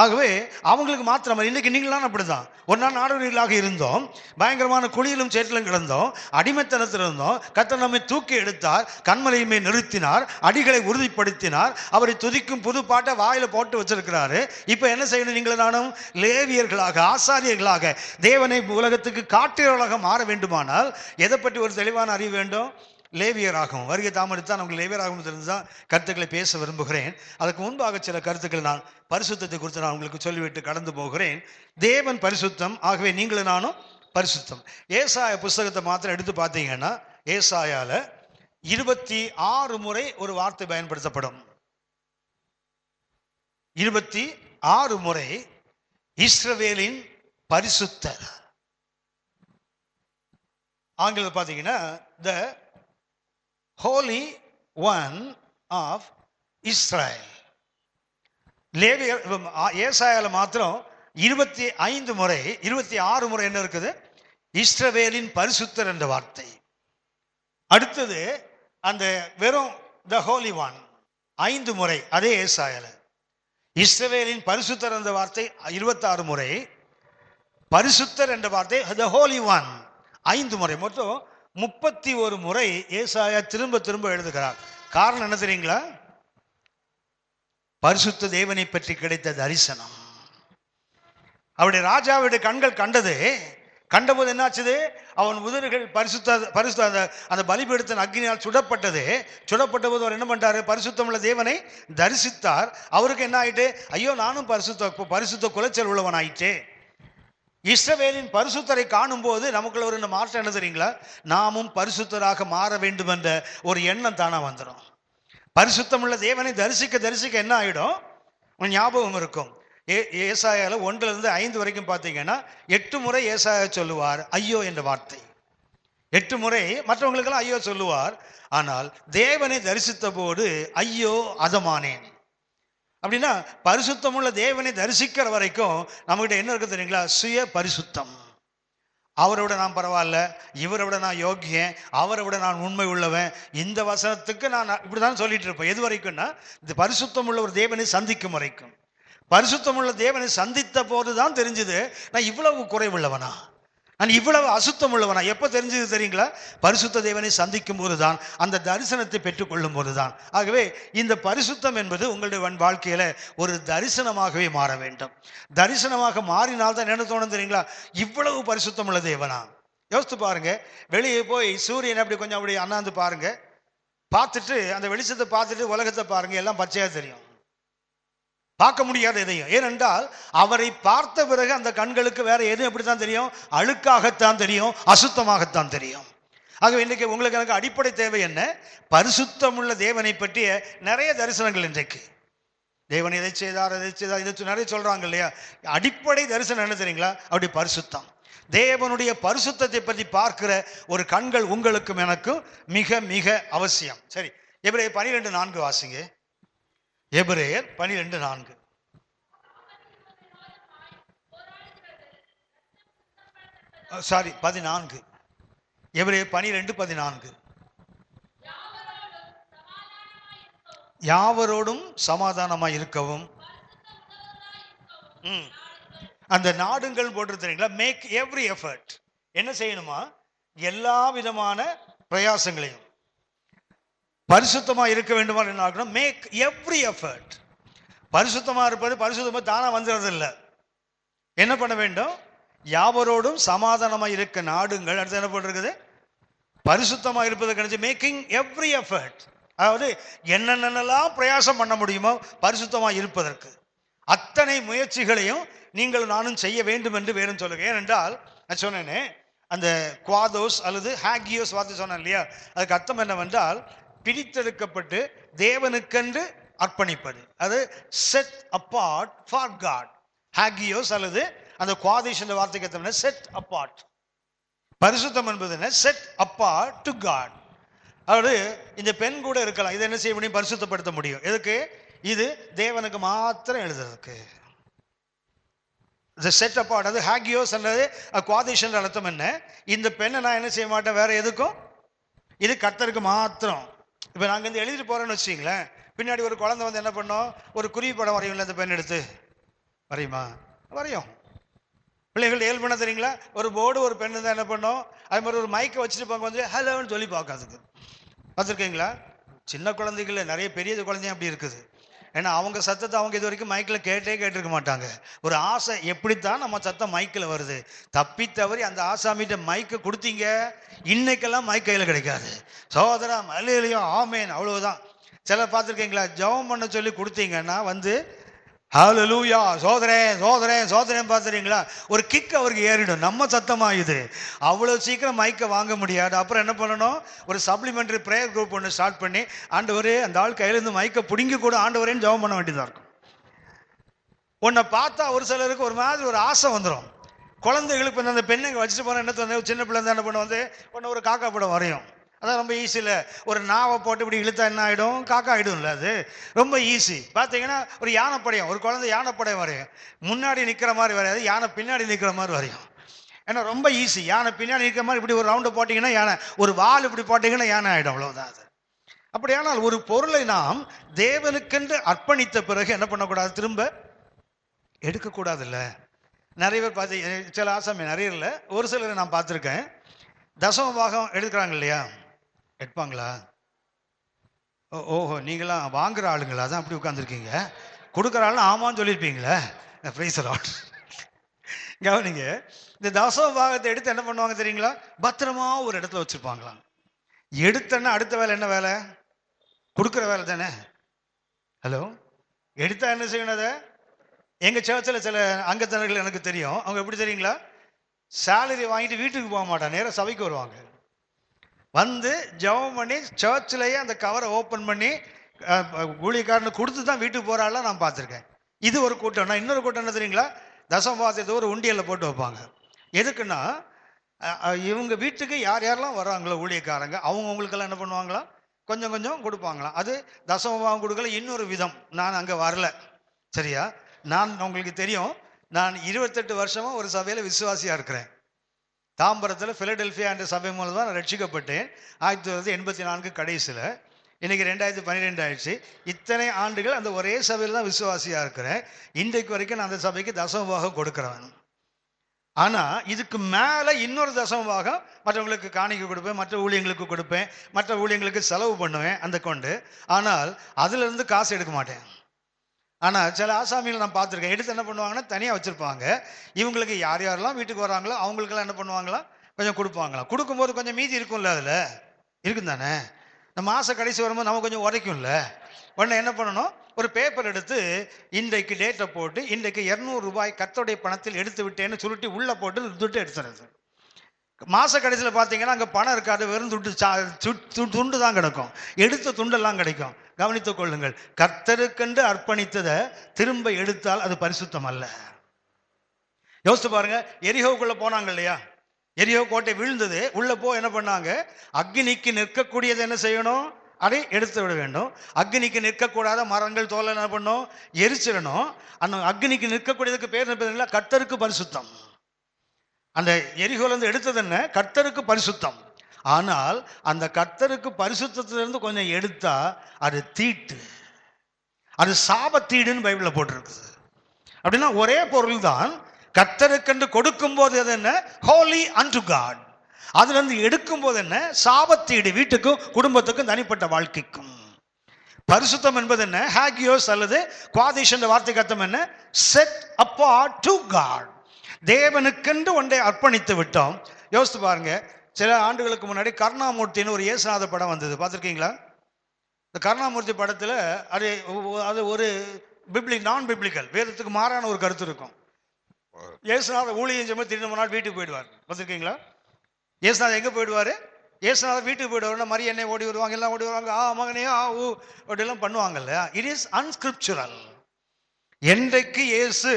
ஆகவே அவங்களுக்கு மாத்திரம். இன்னைக்கு நீங்களாம் அப்படிதான். ஒரு நாள் நாடோடிகளாக இருந்தோம், பயங்கரமான குழியிலும் சேற்றிலும் கிடந்தோம், அடிமைத்தனத்தில் இருந்தோம். கர்த்தர் நம்மை தூக்கி எடுத்தார், கண்மலையுமே நிறுத்தினார், அடிகளை உறுதிப்படுத்தினார், அவரை துதிக்கும் புது பாட்டை வாயில போட்டு வச்சிருக்கிறாரு. இப்ப என்ன செய்யணும்? நீங்களும் நானும் லேவியர்களாக, ஆசாரியர்களாக, தேவனை உலகத்துக்கு காட்டுகிறவர்களாக மாற வேண்டுமானால் எதை பற்றி ஒரு தெளிவான அறிவு வேண்டும்? லேவியராகும். வருகை தாமதித்தான் நமக்கு லேவியராகும் தான் கருத்துக்களை பேச விரும்புகிறேன். அதுக்கு முன்பாக சில கருத்துக்கள் நான் பரிசுத்தத்தை குறித்து நான் உங்களுக்கு சொல்லிவிட்டு கடந்து போகிறேன். தேவன் பரிசுத்தம், ஆகவே நீங்களும் நானும் பரிசுத்தம். ஏசாயா புஸ்தகத்தை மாத்திரம் எடுத்து பார்த்தீங்கன்னா ஏசாயால 26 முறை ஒரு வார்த்தை பயன்படுத்தப்படும். 26 முறை இஸ்ரவேலின் பரிசுத்தர். ஆங்கிலம் பார்த்தீங்கன்னா த ஹோலி ஒன் ஆஃப் இஸ்ரேல். ஏசாயால மாத்திரம் 25 முறை 26 முறை என்ன இருக்குது? இஸ்ரவேலின் பரிசுத்தர் என்ற வார்த்தை. அடுத்தது அந்த வெறும் த ஹோலி ஒன் 5 முறை அதே ஏசாயால. இஸ்ரவேலின் பரிசுத்தர் என்ற வார்த்தை 26 முறை, பரிசுத்தர் என்ற வார்த்தை த ஹோலி ஒன் 5 முறை. மொத்தம் 31 முறை ஏசாயா திரும்ப திரும்ப எழுதுகிறார். காரணம் என்ன தெரியுங்களா? பரிசுத்த தேவனை பற்றி கிடைத்த தரிசனம். அவருடைய ராஜாவுடைய கண்கள் கண்டபோது என்னாச்சுது? அவன் உதடுகள் பரிசுத்த அந்த பலிபீடத்தின் அக்னியால் சுடப்பட்ட போது அவர் என்ன பண்றாரு? பரிசுத்தம் உள்ள தேவனை தரிசித்தார். அவருக்கு என்ன ஆயிட்டு? ஐயோ, நானும் பரிசுத்த குலைச்சல் உள்ளவன் ஆயிட்டே. இஸ்ரவேலின் பரிசுத்தரை காணும் போது நமக்குள்ள ஒரு மாற்றம் என்ன தெரியுங்களா? நாமும் பரிசுத்தராக மாற வேண்டும் என்ற ஒரு எண்ணம் தானா வந்துடும். பரிசுத்தம் உள்ள தேவனை தரிசிக்க என்ன ஆயிடும்? ஞாபகம் இருக்கும். ஏசாயால 1-5 வரைக்கும் பார்த்தீங்கன்னா 8 முறை ஏசாயா சொல்லுவார் ஐயோ என்ற வார்த்தை. 8 முறை மற்றவங்களுக்கெல்லாம் ஐயோ சொல்லுவார். ஆனால் தேவனை தரிசித்த போது ஐயோ அதமானேன். அப்படின்னா பரிசுத்தமுள்ள தேவனை தரிசிக்கிற வரைக்கும் நம்மகிட்ட என்ன இருக்கு தெரியுங்களா? சுய பரிசுத்தம். அவரை விட நான் பரவாயில்ல, இவரை விட நான் யோக்கியன், அவரை விட நான் உண்மை உள்ளவன், இந்த வசனத்துக்கு நான் இப்படிதான் சொல்லிட்டு இருப்பேன். எது வரைக்கும்னா இந்த பரிசுத்தம் உள்ள ஒரு தேவனை சந்திக்கும் வரைக்கும். பரிசுத்தம் உள்ள தேவனை சந்தித்த போதுதான் தெரிஞ்சது நான் இவ்வளவு குறைவுள்ளவனா, நான் இவ்வளவு அசுத்தம் உள்ளவனா. எப்ப தெரிஞ்சது தெரியுங்களா? பரிசுத்த தேவனை சந்திக்கும் போதுதான், அந்த தரிசனத்தை பெற்றுக்கொள்ளும் போதுதான். ஆகவே இந்த பரிசுத்தம் என்பது உங்களுடைய வாழ்க்கையில ஒரு தரிசனமாகவே மாற வேண்டும். தரிசனமாக மாறினால்தான் என்ன தோணும் தெரியுங்களா? இவ்வளவு பரிசுத்தம் உள்ள தேவனா. யோசித்து பாருங்க. வெளியே போய் சூரியன் அப்படி கொஞ்சம் அப்படி அண்ணாந்து பாருங்க, பார்த்துட்டு அந்த வெளிச்சத்தை பார்த்துட்டு உலகத்தை பாருங்க, எல்லாம் பச்சையா தெரியும். பார்க்க முடியாத எதையும். ஏனென்றால் அவரை பார்த்த பிறகு அந்த கண்களுக்கு வேற எதுவும் எப்படித்தான் தெரியும்? அழுக்காகத்தான் தெரியும், அசுத்தமாகத்தான் தெரியும். ஆகவே இன்றைக்கு உங்களுக்கு எனக்கு அடிப்படை தேவை என்ன? பரிசுத்தமுள்ள தேவனை பற்றிய நிறைய தரிசனங்கள். இன்றைக்கு தேவன் இதை செய்தார் இதை நிறைய சொல்றாங்க இல்லையா? அடிப்படை தரிசனம் என்ன தெரியுங்களா? அப்படி பரிசுத்தம். தேவனுடைய பரிசுத்தத்தை பற்றி பார்க்கிற ஒரு கண்கள் உங்களுக்கும் எனக்கும் மிக மிக அவசியம். சரி, எபிரேயர் 12:4 வாசிங்க. எபிரேயர் 12:4. சாரி 14. எபிரேயர் 12:14. யாவரோடும் சமாதானமாய் இருக்கவும். அந்த நாடுங்கள் போட்டு தெரியுங்களா? Make every effort. என்ன செய்யணுமா? எல்லா விதமான பிரயாசங்களையும். பரிசுத்தமா இருக்க வேண்டுமா? என்ன? Make every effort. பரிசுத்தமா இருப்பது பரிசுத்தமா தானா வந்துடுறது இல்லை. என்ன பண்ண வேண்டும்? யாவரோடும் சமாதானமா இருக்க நாடுங்கள். அடுத்து என்ன போட்டிருக்குது? பரிசுத்தமா இருப்பது கிடைச்சு மேக்கிங் எவ்ரி எஃபர்ட். அதாவது என்னென்னலாம் பிரயாசம் பண்ண முடியுமோ பரிசுத்தமா இருப்பதற்கு அத்தனை முயற்சிகளையும் நீங்கள் நானும் செய்ய வேண்டும் என்று வேறும் சொல்லுங்க. ஏனென்றால் நான் சொன்னேனே, அந்த குவாதோஸ் அல்லது ஹாகியோஸ் வார்த்தை சொன்னேன் இல்லையா? அதுக்கு அர்த்தம் என்னவென்றால் பிரித்தெடுக்கப்பட்டு தேவனுக்கென்று அர்ப்பணிப்பது. அது செட் அப்பார்ட் ஃபார் காட். ஹாகியோஸ் அல்லது அந்த குவாதிஷ் என்ற வார்த்தைக்கு அர்த்தம் செட் அப்பார்ட். பரிசுத்தம் என்பது என்ன? Set apart to God. அதாவது இந்த பெண் கூட இருக்கலாம், இதை என்ன செய்ய முடியும்? பரிசுத்தப்படுத்த முடியும். எதுக்கு? இது தேவனுக்கு மாத்திரம் எழுதுறதுக்கு. Set apart. அது ஹாகியோஸ் அல்லது குவாதிஷ் என்ற அர்த்தம் என்ன? இந்த பெண்ணை நான் என்ன செய்ய மாட்டேன் வேற எதுக்கும், இது கர்த்தருக்கு மாத்திரம். இப்போ நாங்கள் வந்து எழுதிட்டு போறோன்னு வச்சுங்களேன், பின்னாடி ஒரு குழந்தை வந்து என்ன பண்ணோம்? ஒரு குருவி படம் வரையும்ல, அந்த பெண் எடுத்து வரையுமா? வரையும். பிள்ளைகள் ஏழு பண்ண தெரியுங்களா? ஒரு போர்டு ஒரு பெண் தான் என்ன பண்ணோம்? அது மாதிரி ஒரு மைக்கை வச்சுட்டு போங்க வந்து ஹலோன்னு சொல்லி பார்க்காதுக்கு பார்த்துருக்கீங்களா? சின்ன குழந்தைகள் நிறைய பெரிய குழந்தையும் அப்படி இருக்குது. ஏன்னா அவங்க சத்தத்தை அவங்க இது வரைக்கும் மைக்கில் கேட்டிருக்க மாட்டாங்க. ஒரு ஆசை, எப்படித்தான் நம்ம சத்தம் மைக்கில் வருது. தப்பி தவறி அந்த ஆசாமிகிட்ட மைக்கை கொடுத்தீங்க, இன்னைக்கெல்லாம் மைக் கையில் கிடைக்காது. சகோதரா மலையிலையோ ஆமேன் அவ்வளவுதான். சிலர் பார்த்துருக்கீங்களா, ஜெபம் பண்ண சொல்லி கொடுத்தீங்கன்னா ஹல்லேலூயா சோதரேன் பார்த்துறீங்களா, ஒரு கிக் அவருக்கு ஏறிடும். நம்ம சத்தமா இது அவ்வளோ சீக்கிரம் மைக்கை வாங்க முடியாது. அப்புறம் என்ன பண்ணணும், ஒரு சப்ளிமெண்ட்ரி ப்ரேயர் குரூப் ஒன்று ஸ்டார்ட் பண்ணி ஆண்டவரே அந்த ஆள் கையிலேருந்து மைக்கை பிடுங்கி கூட ஆண்டவரேன்னு ஜெபம் பண்ண வேண்டியதாக இருக்கும். உன்னை பார்த்தா ஒரு சிலருக்கு ஒரு மாதிரி ஒரு ஆசை வந்துடும். குழந்தைகளுக்கு அந்த பெண்ணுங்க வச்சுட்டு போனால் என்ன தோணும், சின்ன பிள்ளை என்ன பண்ண ஒன்று ஒரு காக்கா படம் வரையும். அதான் ரொம்ப ஈஸியில், ஒரு நாவை போட்டு இப்படி இழுத்தா என்ன ஆகிடும், காக்கா ஆகிடும்ல. அது ரொம்ப ஈஸி. பார்த்தீங்கன்னா ஒரு யானைப்படையும், ஒரு குழந்தை யானைப்படையும் வரையும். முன்னாடி நிற்கிற மாதிரி வரையாது, யானை பின்னாடி நிற்கிற மாதிரி வரையும். ஏன்னா ரொம்ப ஈஸி. யானை பின்னாடி நிற்கிற மாதிரி இப்படி ஒரு ரவுண்டு போட்டிங்கன்னா யானை, ஒரு வால் இப்படி போட்டிங்கன்னா யானை ஆகிடும், அவ்வளோதான். அது அப்படியானால் ஒரு பொருளை நாம் தேவனுக்கென்று அர்ப்பணித்த பிறகு என்ன பண்ணக்கூடாது, திரும்ப எடுக்கக்கூடாதுல்ல. நிறைய பேர் பார்த்து, சில ஆசாமி நிறைய இல்லை, ஒரு சிலரை நான் பார்த்துருக்கேன், தசம பாகம் எடுக்கிறாங்க இல்லையா, எடுப்பாங்களா? ஓஹோ, நீங்களாம் வாங்குற ஆளுங்களா, தான் அப்படி உட்காந்துருக்கீங்க. கொடுக்குற ஆளும் ஆமான்னு சொல்லியிருப்பீங்களே. Praise the Lord. கவனிங்க, இந்த தசம பாகத்தை எடுத்து என்ன பண்ணுவாங்க தெரியுங்களா, பத்திரமா ஒரு இடத்துல வச்சுருப்பாங்களாம். எடுத்தன்னா அடுத்த வேலை என்ன வேலை, கொடுக்குற வேலை தானே. ஹலோ, எடுத்தா என்ன செய்யணும், அதை எங்கள் சர்ச்சில் சில அங்கத்தினர்கள் எனக்கு தெரியும். அவங்க எப்படி தெரியுங்களா, சேலரி வாங்கிட்டு வீட்டுக்கு போக மாட்டாங்க, நேராக சபைக்கு வருவாங்க. வந்து ஜெபம் பண்ணி சர்ச்சிலேயே அந்த கவரை ஓப்பன் பண்ணி ஊழியக்காரனு கொடுத்து தான் வீட்டுக்கு போகிறாலாம் நான் பார்த்துருக்கேன். இது ஒரு கூட்டம்னா, இன்னொரு கூட்டம் என்ன தெரியுங்களா, தசமபாகத்தை ஒரு உண்டியலில் போட்டு வைப்பாங்க. எதுக்குன்னா, இவங்க வீட்டுக்கு யார் யாரெல்லாம் வர்றாங்களோ ஊழியக்காரங்க, அவங்களுக்கெல்லாம் என்ன பண்ணுவாங்களாம், கொஞ்சம் கொஞ்சம் கொடுப்பாங்களாம். அது தசமபாகம் கொடுக்கல. இன்னொரு விதம், நான் அங்கே வரல, சரியா, நான் உங்களுக்கு தெரியும், நான் 28 வருஷமாக ஒரு சபையில் விசுவாசியாக இருக்கிறேன். தாம்பரத்தில் பிலடெல்ஃபியா என்ற சபை மூலம் தான் நான் ரட்சிக்கப்பட்டேன் 1984 கடைசியில். இன்றைக்கி 2012 ஆயிடுச்சு. இத்தனை ஆண்டுகள் அந்த ஒரே சபையில் தான் விசுவாசியாக இருக்கிறேன். இன்றைக்கு வரைக்கும் நான் அந்த சபைக்கு தசமபாகம் கொடுக்குறேன். ஆனால் இதுக்கு மேலே இன்னொரு தசமபாகம் மற்றவங்களுக்கு காணிக்கை கொடுப்பேன், மற்ற ஊழியங்களுக்கு கொடுப்பேன், மற்ற ஊழியங்களுக்கு செலவு பண்ணுவேன் அந்த கொண்டு. ஆனால் அதிலிருந்து காசு எடுக்க மாட்டேன். ஆனால் சில ஆசாமிகள் நான் பார்த்துருக்கேன், எடுத்து என்ன பண்ணுவாங்கன்னா தனியாக வச்சுருப்பாங்க. இவங்களுக்கு யார் யாரெல்லாம் வீட்டுக்கு வராங்களோ அவங்களுக்கெல்லாம் என்ன பண்ணுவாங்களா, கொஞ்சம் கொடுப்பாங்களாம். கொடுக்கும்போது கொஞ்சம் மீதி இருக்கும்ல, அதில் இருக்கும் தானே. நம்ம மாத கடைசி வரும்போது நம்ம கொஞ்சம் உரைக்கும்ல. உடனே என்ன பண்ணணும், ஒரு பேப்பர் எடுத்து இன்றைக்கு டேட்டை போட்டு இன்றைக்கு 200 ரூபாய் கர்த்தருடைய பணத்தில் எடுத்து விட்டேன்னு சொல்லிட்டு உள்ளே போட்டு துட்டு எடுத்துறது. மாத கடைசியில் பார்த்தீங்கன்னா அங்கே பணம் இருக்காது, வெறும் துண்டு தான் கிடக்கும், எடுத்த துண்டெல்லாம் கிடைக்கும். கவனித்துக் கொள்ளுங்கள், கர்த்தருக்கென்று அர்ப்பணித்ததை திரும்ப எடுத்தால் அது பரிசுத்தம் அல்ல. யோசித்து பாருங்க, எரிகோவுக்குள்ள போனாங்க இல்லையா, எரிகோ கோட்டை விழுந்தது, உள்ள என்ன பண்ணாங்க, அக்னிக்கு நிற்கக்கூடியது என்ன செய்யணும், அதை எடுத்து விட வேண்டும். அக்னிக்கு நிற்கக்கூடாத மரங்கள் தோலை என்ன பண்ணும், எரிச்சிடணும். அந்த அக்னிக்கு நிற்கக்கூடியதுக்கு பேர் என்ன, கர்த்தருக்கு பரிசுத்தம். அந்த எரிகோலேருந்து எடுத்தது என்ன, கர்த்தருக்கு பரிசுத்தம். ஆனால் அந்த கர்த்தருக்கு பரிசுத்தத்திலிருந்து கொஞ்சம் எடுத்தா அது தீட்டு, அது சாபத்தீடுன்னு பைபிளில் போட்டிருக்குது. அப்படின்னா ஒரே பொருள் தான், கர்த்தருக்கென்று கொடுக்கும் போது அது என்ன, ஹோலி அன்டு காட். அதுல இருந்து எடுக்கும் போது என்ன, சாபத்தீடு, வீட்டுக்கும் குடும்பத்துக்கும் தனிப்பட்ட வாழ்க்கைக்கும். பரிசுத்தம் என்பது என்ன, ஹாகியோஸ் அல்லது குவாதிஷ் என்ற வார்த்தைக்கு அர்த்தம் என்ன, செட் அப்பார்ட் டு காட். தேவனுக்கென்று ஒன்றை அர்ப்பணித்து விட்டோம். யோசித்து பாருங்க, சில ஆண்டுகளுக்கு முன்னாடி கருணாமூர்த்தின்னு ஒரு இயேசுநாத படம் வந்தது, பார்த்துருக்கீங்களா? இந்த கருணாமூர்த்தி படத்தில் அது ஒரு நான் பிப்ளிக்கல், வேதத்துக்கு மாறான ஒரு கருத்து இருக்கும். இயேசுநாத ஊழியம் செய்யும்போது திடீர்னு நாள் வீட்டுக்கு போயிடுவார், பார்த்துருக்கீங்களா? இயேசுநாதர் எங்கே போயிடுவார், இயேசுநாதர் வீட்டுக்கு போயிடுவார். மரிய எண்ணெய் ஓடி வருவாங்க, எல்லாம் ஓடி வருவாங்க, மகனே ஊ அப்படிலாம் பண்ணுவாங்கல்ல. It is unscriptural. என்றைக்கு இயேசு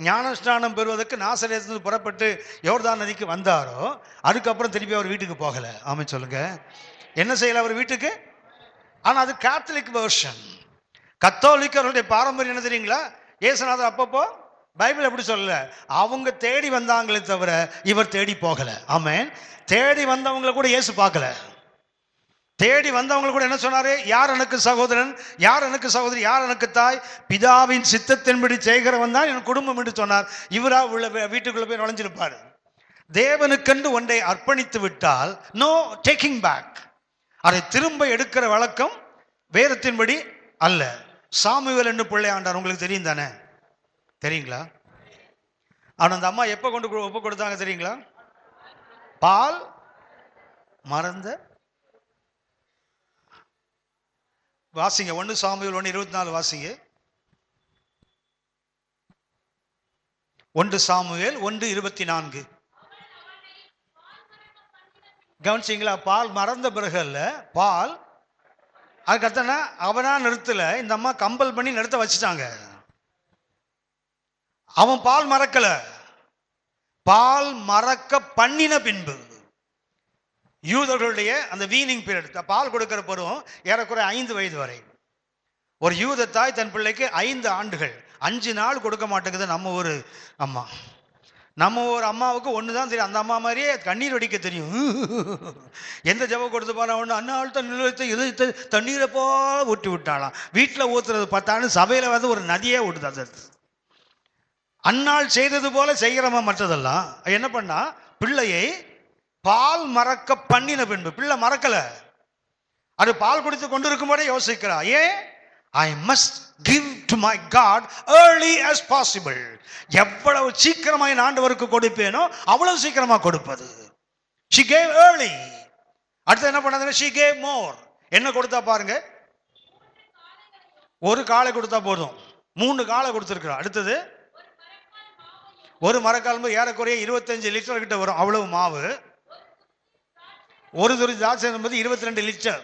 ஞானஸ்நானம் பெறுவதற்கு நாசரேத்திலிருந்து புறப்பட்டு யோர்தான் நதிக்கு வந்தாரோ அதுக்கப்புறம் திருப்பி அவர் வீட்டுக்கு போகல. ஆமென் சொல்லுங்க. என்ன செய்யல அவர் வீட்டுக்கு? ஆனா அது கேத்தலிக் வெர்ஷன். கத்தோலிக்கர்களுடைய பாரம்பரியம் என்ன தெரியுங்களா, இயேசுநாதர் அப்பப்போ பைபிள் எப்படி சொல்லல, அவங்க தேடி வந்தாங்களே தவிர இவர் தேடி போகல. ஆமென். தேடி வந்தவங்களை கூட இயேசு பார்க்கல. தேடி வந்தவங்க கூட என்ன சொன்னாரு, யார் எனக்கு சகோதரன், யார் எனக்கு சகோதரி, யார் எனக்கு தாய், பிதாவின் சித்தத்தின்படி செய்கிறவன் தான் என் குடும்பம் என்று சொன்னார். இவரா உள்ள வீட்டுக்குள்ள போய் நுழைஞ்சிருப்பாரு. தேவனுக்கென்று ஒன்றை அர்ப்பணித்து விட்டால் நோ டேக்கிங் பேக், அதை திரும்ப எடுக்கிற வழக்கம் வேதத்தின்படி அல்ல. சாமுவேல் என்று பிள்ளை ஆண்டார். உங்களுக்கு தெரியும் தானே? தெரியுங்களா? ஆனால் அந்த அம்மா எப்போ கொண்டு ஒப்பு கொடுத்தாங்க தெரியுங்களா? பால் மறந்த. வாசிங்க 1 சாமுவேல் 1:24 வாசிங்க. 1 சாமுவேல் 1:24. கவனிச்சிங்களா? பால் மறந்த பிறகு அல்ல, பால் அதுக்கத்தனா அவனா நிறுத்தல, இந்த அம்மா கம்பல் பண்ணி நிறுத்த வச்சுட்டாங்க. அவன் பால் மறக்கல, பால் மறக்க பண்ணின பின்பு யூதர்களுடைய அந்த வீனிங் பீரியட், பால் கொடுக்கிற பருவம் ஏறக்குறைய 5 வயது வரை. ஒரு யூத தாய் தன் பிள்ளைக்கு 5 ஆண்டுகள் 5 நாள் கொடுக்க மாட்டேங்குது. நம்ம ஒரு அம்மா, நம்ம ஒரு அம்மாவுக்கு ஒன்று தான் தெரியும், அந்த அம்மா மாதிரியே கண்ணீர் வடிக்க தெரியும். எந்த ஜபம் கொடுத்து போனா ஒன்று அண்ணாள் தண்ணீரை தண்ணீரை போல ஊட்டி விட்டாலாம். வீட்டில் ஊற்றுறது பார்த்தாலும் சபையில் வந்து ஒரு நதியே ஊட்டுது. அது அன்னாள் செய்தது போல செய்கிறவ. மற்றதெல்லாம் என்ன பண்ணா, பிள்ளையை பால் மறக்க பண்ணின பின்பு, பிள்ளை மறக்கல, அது பால் குடித்து கொண்டு இருக்கும் போதே யோசிக்கிறா, ஏன் I must give to my God early as possible. எவ்வளவு சீக்கிரமாய் ஆண்டவருக்கு கொடுப்பேனோ அவ்வளவு சீக்கிரமா கொடுப்பது. She gave early. அடுத்து என்ன பண்ணாங்க? She gave more. என்ன கொடுத்தா பாருங்க, ஒரு காளை கொடுத்தா போதும், 3 காளை கொடுத்திருக்கிறா. அடுத்தது ஒரு மரக்கால் ஏறக்குறைய 25 லிட்டர் கிட்ட வரும், அவ்வளவு மாவு. ஒரு துரி திராட்சை என்பது 22 லிட்டர்.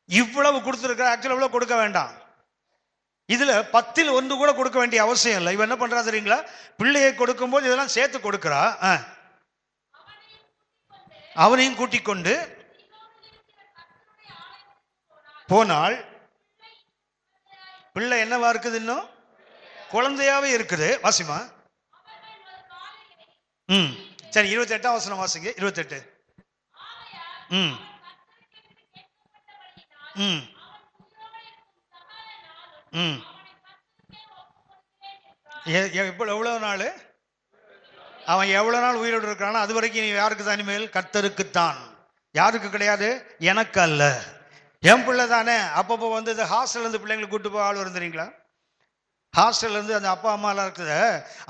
இவ்வளவு கொடுத்திருக்கிற. ஆக்சுவலா இவ்வளவு கொடுக்க வேண்டாம், இதுல 10ல் 1 கூட கொடுக்க வேண்டிய அவசியம் இல்லை. இவன் என்ன பண்றா தெரியுங்களா? பிள்ளையை கொடுக்கும் போது இதெல்லாம் சேர்த்து கொடுக்கிறா. அவனையும் கூட்டிக் கொண்டு போனால் பிள்ளை என்னவா இருக்குது? இன்னும் குழந்தையாவே இருக்குது. வாசிமா. சரி, 28ஆம் வசனம் வாசிங்க. 28. எவ்வளவு நாள் அவன் எவ்வளவு நாள் உயிரோடு இருக்கிறானோ அது வரைக்கும் நீ யாருக்கு தான்? இனிமேல் கர்த்தருக்குத்தான். யாருக்கு கிடையாது? எனக்கு அல்ல. என் பிள்ளை தானே. அப்பப்போ வந்து இந்த ஹாஸ்டல்ல இருந்து பிள்ளைங்களை கூட்டு போய் ஆள் வந்துறீங்களா? ஹாஸ்டல்ல இருந்து அந்த அப்பா அம்மா எல்லாம் இருக்குது,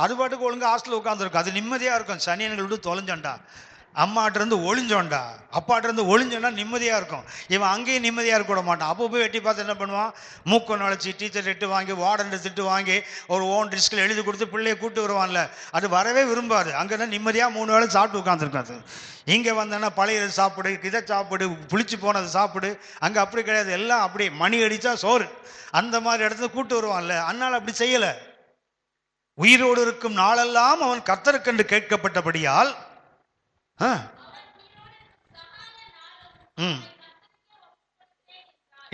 அது பாட்டுக்கு ஒழுங்கு ஹாஸ்டல் உட்காந்துருக்கும், அது நிம்மதியா இருக்கும். சனியன்கள் விட்டு தொலைஞ்சோண்டா, அம்மாட்ட இருந்து ஒளிஞ்சோண்டா, அப்பாட்ட இருந்து ஒளிஞ்சோண்டா நிம்மதியா இருக்கும். இவன் அங்கேயும் நிம்மதியா இருக்க விட மாட்டான். அப்போ போய் வெட்டி பார்த்து என்ன பண்ணுவான்? மூக்க நுழைச்சி டீச்சர் திட்டு வாங்கி, வார்டன் திட்டு வாங்கி, ஒரு ஓன் ரிஸ்கில் எழுதி கொடுத்து பிள்ளைய கூட்டு வருவான்ல, அது வரவே விரும்பாது. அங்கே நிம்மதியா 3 வேளை சாப்பிட்டு உட்காந்துருக்காது. இங்கே வந்தேன்னா பழைய சாப்பிடு, இதை சாப்பிடு, புளிச்சு போனது சாப்பிடு. அங்கே அப்படி கிடையாது, எல்லாம் அப்படி மணி அடித்தா சோறு, அந்த மாதிரி இடத்துல கூட்டு வருவான்ல. அண்ணால் அப்படி செய்யலை. உயிரோடு இருக்கும் நாளெல்லாம் அவன் கர்த்தருக்கென்று கேட்கப்பட்டபடியால்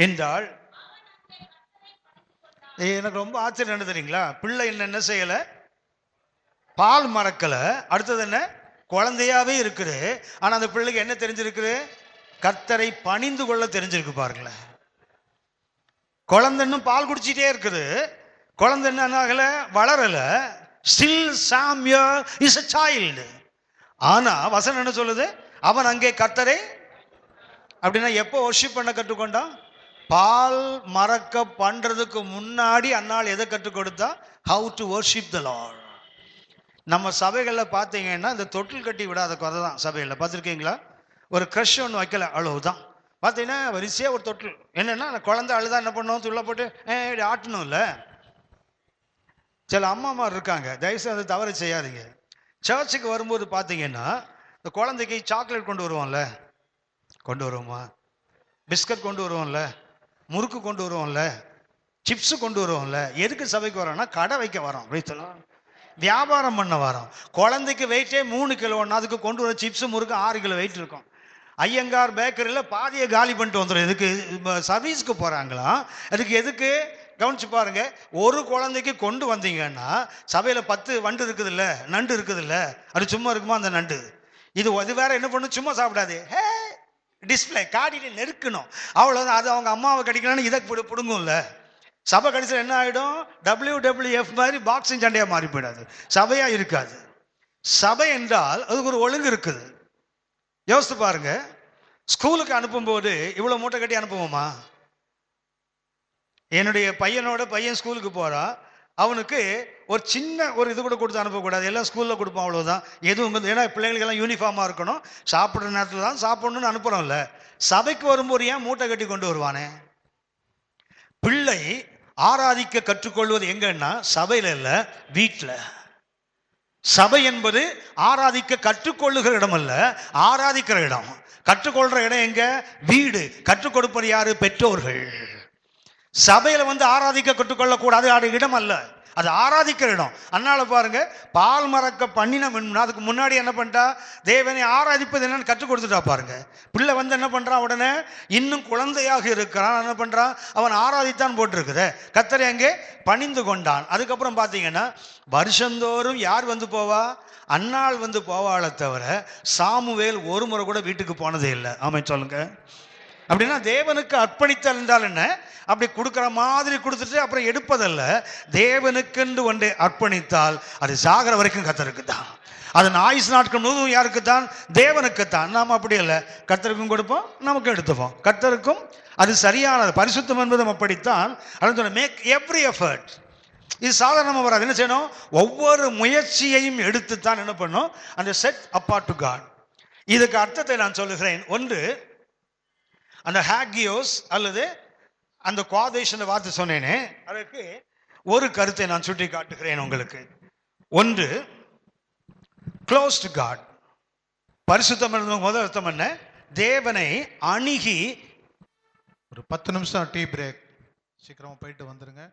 என்றால், எனக்கு ரொம்ப ஆச்சரியம் என்ன தெரியுங்களா? பிள்ளை என்ன செய்யல? பால் மறக்கல. அடுத்தது என்ன? குழந்தையாவே இருக்குது. ஆனா அந்த பிள்ளைக்கு என்ன தெரிஞ்சிருக்கு? கர்த்தரை பணிந்து கொள்ள தெரிஞ்சிருக்கு. பாருங்களேன், குழந்தை இன்னும் பால் குடிச்சிட்டே இருக்குது. குழந்தை என்ன ஆகல? வளரல. Still Samuel is a child. ஆனா வசனம் என்ன சொல்லுது? அவன் அங்கே கர்த்தரை, அப்படின்னா எப்போ வர்ஷிப் பண்ண கற்றுக்கொண்டான்? பால் மறக்க பண்றதுக்கு முன்னாடி அந்நாள் எதை கற்றுக் கொடுத்தா? How to worship the Lord. நம்ம சபைகளில் பார்த்தீங்கன்னா இந்த தொட்டில் கட்டி விடாத கதை தான் சபைகளில் பார்த்துருக்கீங்களா? ஒரு க்ரஷ் ஒன்று வைக்கல, அவ்வளவுதான். பார்த்தீங்கன்னா வரிசையாக ஒரு தொட்டில். என்னென்னா குழந்தை அழுதா என்ன பண்ணுவோம்? துள்ள போட்டு இப்படி ஆட்டணும்ல. சில அம்மாமார் இருக்காங்க, தயவுசெய்து அதை தவறு செய்யாதீங்க. சர்ச்சுக்கு வரும்போது பார்த்தீங்கன்னா இந்த குழந்தைக்கு சாக்லேட் கொண்டு வருவோம்ல, கொண்டு வருவோமா? பிஸ்கட் கொண்டு வருவோம்ல, முறுக்கு கொண்டு வருவோம்ல, சிப்ஸு கொண்டு வருவோம்ல. எதுக்கு சபைக்கு வரோம்னா கடை வைக்க வரோம், வைத்தலாம் வியாபாரம் பண்ண வரோம். குழந்தைக்கு வெயிட்டே 3 கிலோன்னா அதுக்கு கொண்டு வர சிப்ஸு முறுக்கு 6 கிலோ வெயிட் இருக்கும். ஐயங்கார் பேக்கரியில் பாதியை காலி பண்ணிட்டு வந்துடும். எதுக்கு? சர்வீஸ்க்கு போகிறாங்களா? அதுக்கு எதுக்கு? கவனிச்சு பாருங்க. ஒரு குழந்தைக்கு கொண்டு வந்தீங்கன்னா சபையில் 10 வண்டு இருக்குது இல்லை, நண்டு இருக்குது இல்லை, அது சும்மா இருக்குமா அந்த நண்டு? இது வேற என்ன பண்ணும்? சும்மா சாப்பிடாது, டிஸ்பிளே காட்டிட்டு நெருக்கணும், அவ்வளோதான். அது அவங்க அம்மாவை கடிக்கணும்னு இதை பிடுங்கும்ல. சபை கடைசியில் என்ன ஆகிடும்? WWF மாதிரி பாக்ஸிங் சண்டையாக மாறி போயிடாது, சபையாக இருக்காது. சபை என்றால் அதுக்கு ஒரு ஒழுங்கு இருக்குது. யோசித்து பாருங்க, ஸ்கூலுக்கு அனுப்பும்போது இவ்வளோ மூட்டை கட்டி அனுப்புவோமா? என்னுடைய பையன் ஸ்கூலுக்கு போகிறான். அவனுக்கு ஒரு சின்ன ஒரு இது கூட கொடுத்து அனுப்பக்கூடாது. எல்லாம் ஸ்கூலில் கொடுப்போம், அவ்வளோதான். எதுவும் வந்து ஏன்னா பிள்ளைகளுக்கெல்லாம் யூனிஃபார்மாக இருக்கணும், சாப்பிட்ற நேரத்தில் தான் சாப்பிடணும்னு அனுப்புகிறோம்ல. சபைக்கு வரும்போது ஏன் மூட்டை கட்டி கொண்டு வருவானே? பிள்ளை ஆராதிக்க கற்றுக்கொள்வது எங்கன்னா சபையில் இல்லை, வீட்டில். சபை என்பது ஆராதிக்க கற்றுக்கொள்ளுகிற இடம் அல்ல, ஆராதிக்கிற இடம். கற்றுக்கொள்கிற இடம் எங்க? வீடு. கற்றுக் கொடுப்பது யாரு? பெற்றோர்கள். சபையில வந்து ஆராதிக்க கற்றுக்கொள்ளக்கூடாது, அது இடம் அல்ல, அது ஆராதிக்கிற இடம். அதனால பாருங்க, பால் மறக்க பண்ணினம், அதுக்கு முன்னாடி என்ன பண்ணிட்டா? தேவனை ஆராதிப்பது என்னன்னு கற்றுக் கொடுத்துட்டா பாருங்க. பிள்ளை வந்து என்ன பண்றான்? உடனே இன்னும் குழந்தையாக இருக்கிறான், என்ன பண்றான்? அவன் ஆராதித்தான் போட்டிருக்குது. கர்த்தரை அங்கே பணிந்து கொண்டான். அதுக்கப்புறம் பார்த்தீங்கன்னா, வருஷந்தோறும் யார் வந்து போவா? அன்னாள் வந்து போவாளை தவிர சாமுவேல் ஒரு முறை கூட வீட்டுக்கு போனதே இல்லை. ஆமாம், சொல்லுங்க. அப்படின்னா தேவனுக்கு அர்ப்பணித்தல் என்றால் என்ன? அப்படி கொடுக்குற மாதிரி கொடுத்துட்டு அப்புறம் எடுப்பதல்ல. தேவனுக்கென்று ஒன்றை அர்ப்பணித்தால் அது சாகிற வரைக்கும் கர்த்தருக்கு தான். அதன் ஆயுசு நாட்கள் முழுவதும் யாருக்கு தான்? தேவனுக்கு தான். நாம் அப்படி இல்லை, கர்த்தருக்கும் கொடுப்போம், நமக்கும் எடுத்துப்போம். கர்த்தருக்கும் அது சரியானது. பரிசுத்தம் என்பதும் அப்படித்தான். அது மேக் எவ்ரி எஃபர்ட். இது சாதாரணமாக வராது. என்ன செய்யணும்? ஒவ்வொரு முயற்சியையும் எடுத்துத்தான் என்ன பண்ணும்? அந்த செட் அப்பார்ட் டு காட். இதுக்கு அர்த்தத்தை நான் சொல்லுகிறேன். ஒன்று, அந்த ஹாகியோஸ் அல்லது அந்த குவாதேஷ் வார்த்தை சொன்னேனே, அதற்கு ஒரு கருத்தை நான் சுட்டி காட்டுகிறேன் உங்களுக்கு. ஒன்று, க்ளோஸ் டு காட். பரிசுத்தம் முதல் அர்த்தம் என்ன? தேவனை அணுகி.
ஒரு 10 நிமிஷம் டீ பிரேக், சீக்கிரமா போயிட்டு வந்துருங்க.